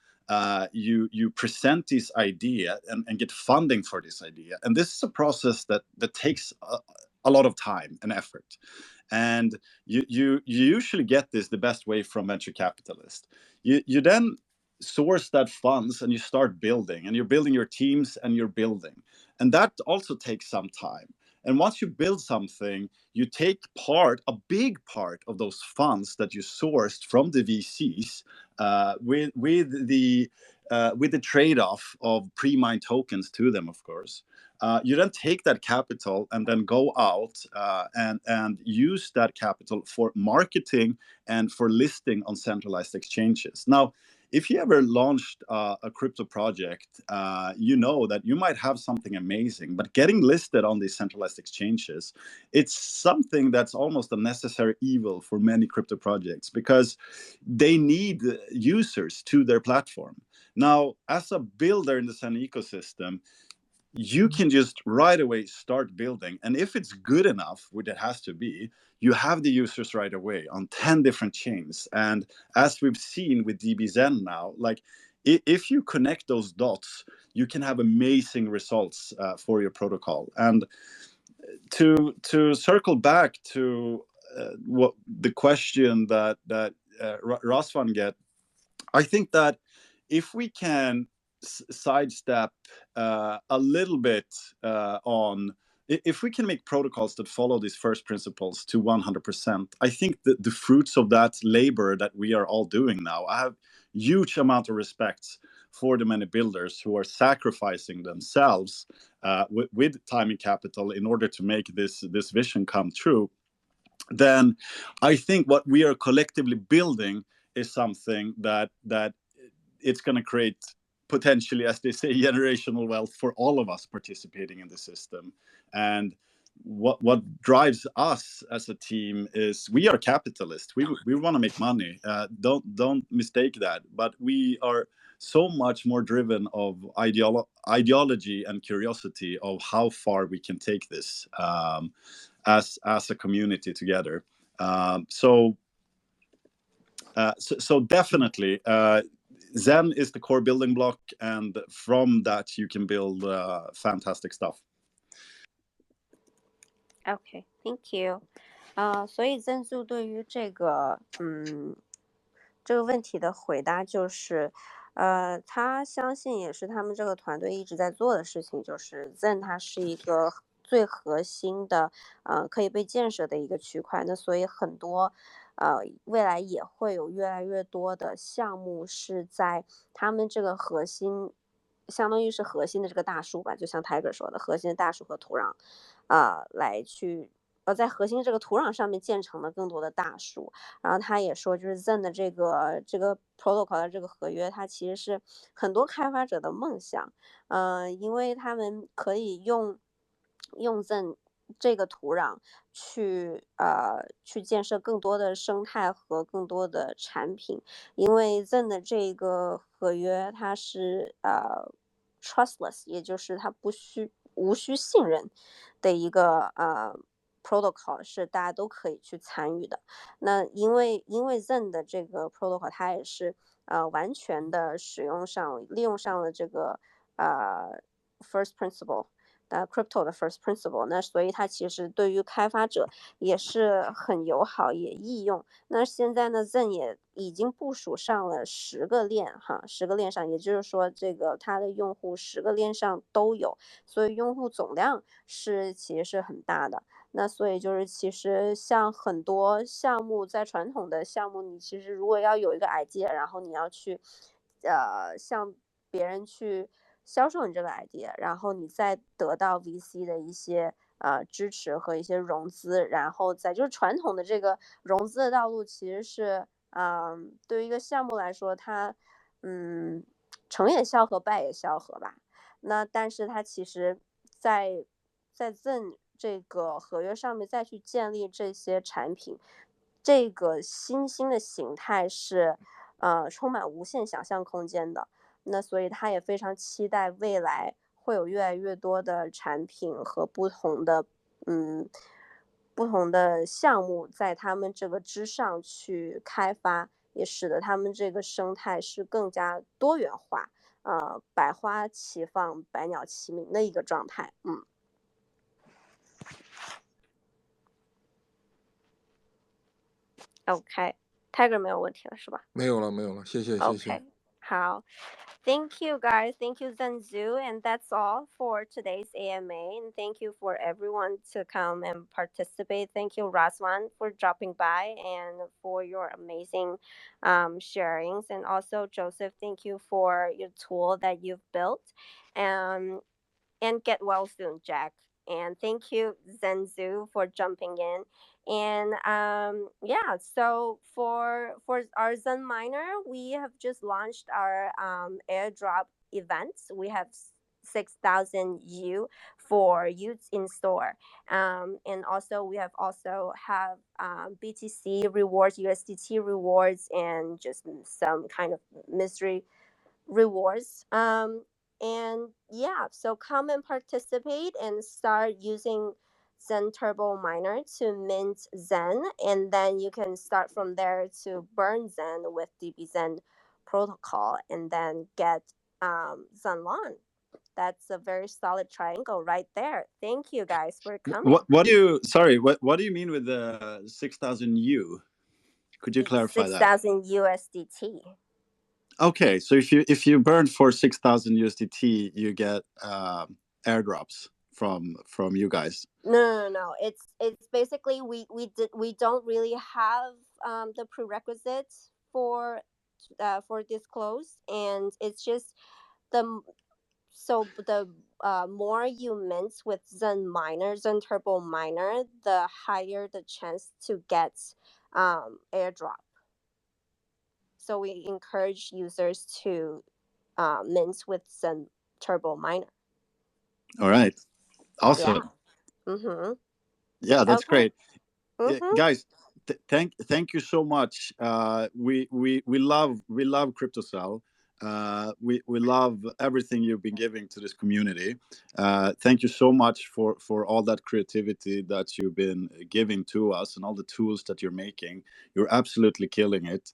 you present this idea and get funding for this idea, and this is a process that takes a lot of time and effort. And you usually get this the best way from venture capitalists. You then source that funds and you start building, and you're building your teams, and you're building, and that also takes some time. And once you build something, you take a big part of those funds that you sourced from the VCs, with the trade-off of pre-mined tokens to them, of course. You then take that capital and then go out, and use that capital for marketing and for listing on centralized exchanges. Now, if you ever launched a crypto project, you know that you might have something amazing, but getting listed on these centralized exchanges, it's something that's almost a necessary evil for many crypto projects, because they need users to their platform. Now, as a builder in the Zen ecosystem, you can just right away start building. And if it's good enough, which it has to be, you have the users right away on 10 different chains. And as we've seen with dbZen now, like if you connect those dots, you can have amazing results for your protocol. And to circle back to what the question that Razvan get, I think that if we can sidestep a little bit on, if we can make protocols that follow these first principles to 100%, I think that the fruits of that labor that we are all doing now, I have huge amount of respect for the many builders who are sacrificing themselves with time and capital in order to make this vision come true. Then I think what we are collectively building is something that it's going to create potentially, as they say, generational wealth for all of us participating in the system. And what drives us as a team is we are capitalists. We want to make money. Don't mistake that. But we are so much more driven of ideology and curiosity of how far we can take this as a community together. So definitely. Zen is the core building block, and from that you can build fantastic stuff. Okay, thank you. 所以曾素对于这个问题的回答就是，他相信也是他们这个团队一直在做的事情，就是 Zen 它是一个最核心的可以被建设的一个区块。那所以很多未来也会有越来越多的项目是在他们这个核心，相当于是核心的这个大树吧，就像 Tiger 说的，核心的大树和土壤来去在核心这个土壤上面建成了更多的大树。然后他也说，就是 Zen 的这个 protocol 的这个合约，它其实是很多开发者的梦想。因为他们可以用 Zen 这个土壤去建设更多的生态和更多的产品。因为 Zen 的这个合约它是trustless， 也就是它无需信任的一个protocol， 是大家都可以去参与的。那因为 Zen 的这个 protocol 它也是完全的利用上了这个first principle。crypto 的 first principle， 那所以它其实对于开发者也是很友好，也易用。那现在呢 Zen 也已经部署上了10个链，10个链上，也就是说这个它的用户10个链上都有，所以用户总量其实是很大的。那所以就是其实像很多项目，在传统的项目，你其实如果要有一个 idea， 然后你要去向别人去销售你这个 idea， 然后你再得到 VC 的一些支持和一些融资，然后再就是传统的这个融资的道路，其实是对于一个项目来说，它成也萧何，败也萧何吧。那但是它其实在 Zen 这个合约上面再去建立这些产品，这个新兴的形态是充满无限想象空间的。那所以他也非常期待未来会有越来越多的产品和不同的项目在他们这个之上去开发，也使得他们这个生态是更加多元化，百花齐放，百鸟齐鸣的一个状态。OK， Tiger 没有问题了是吧？没有了，谢谢。OK， 好。Thank you, guys. Thank you, Zhenzu. And that's all for today's AMA. And thank you for everyone to come and participate. Thank you, Razvan, for dropping by and for your amazing sharings. And also, Joseph, thank you for your tool that you've built. And get well soon, Jack. And thank you, Zhenzu, for jumping in. And so for our Zen miner, we have just launched our airdrop events. We have 6,000 U for youths in store, and also we have BTC rewards, USDT rewards, and just some kind of mystery rewards. And yeah, so come and participate and start using Zen Turbo Miner to mint Zen, and then you can start from there to burn Zen with dbZen protocol, and then get ZenLoan. That's a very solid triangle right there. Thank you guys for coming. What do you? Sorry, what do you mean with the 6,000 U? Could you clarify that? 6,000 USDT. Okay, so if you burn for 6,000 USDT, you get airdrops from you guys. No. It's basically we don't really have the prerequisites for disclose, and it's just the more you mint with Zen Miner, Zen Turbo Miner, the higher the chance to get airdrop. So we encourage users to mint with Zen Turbo Miner. All right, awesome. Yeah. Mm-hmm. Yeah, that's Okay. great. Mm-hmm. Guys, thank you so much. We love CryptoCell. We love everything you've been giving to this community. Thank you so much for all that creativity that you've been giving to us and all the tools that you're making. You're absolutely killing it.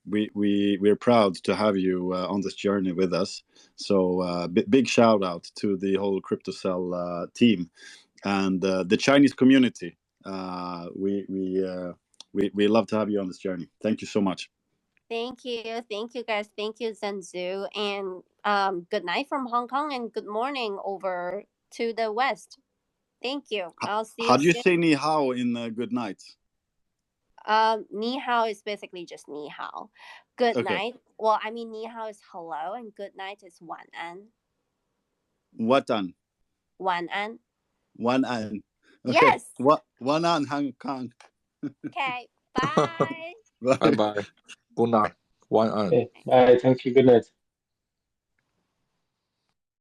We're proud to have you on this journey with us. So big shout out to the whole CryptoCell team and the Chinese community. We love to have you on this journey. Thank you so much. Thank you guys. Thank you, Zenzu, and good night from Hong Kong, and good morning over to the West. Thank you. I'll see you. How do you say ni hao in good night? Ni hao is basically just ni hao. Good night. Well, I mean, ni hao is hello, and good night is wan an. What an? Wan an. Wan an. Okay. Yes. Wan an Hong Kong. Okay. Bye. Bye bye. Good night. 晚安。 Okay. Bye. Thank you. Good night.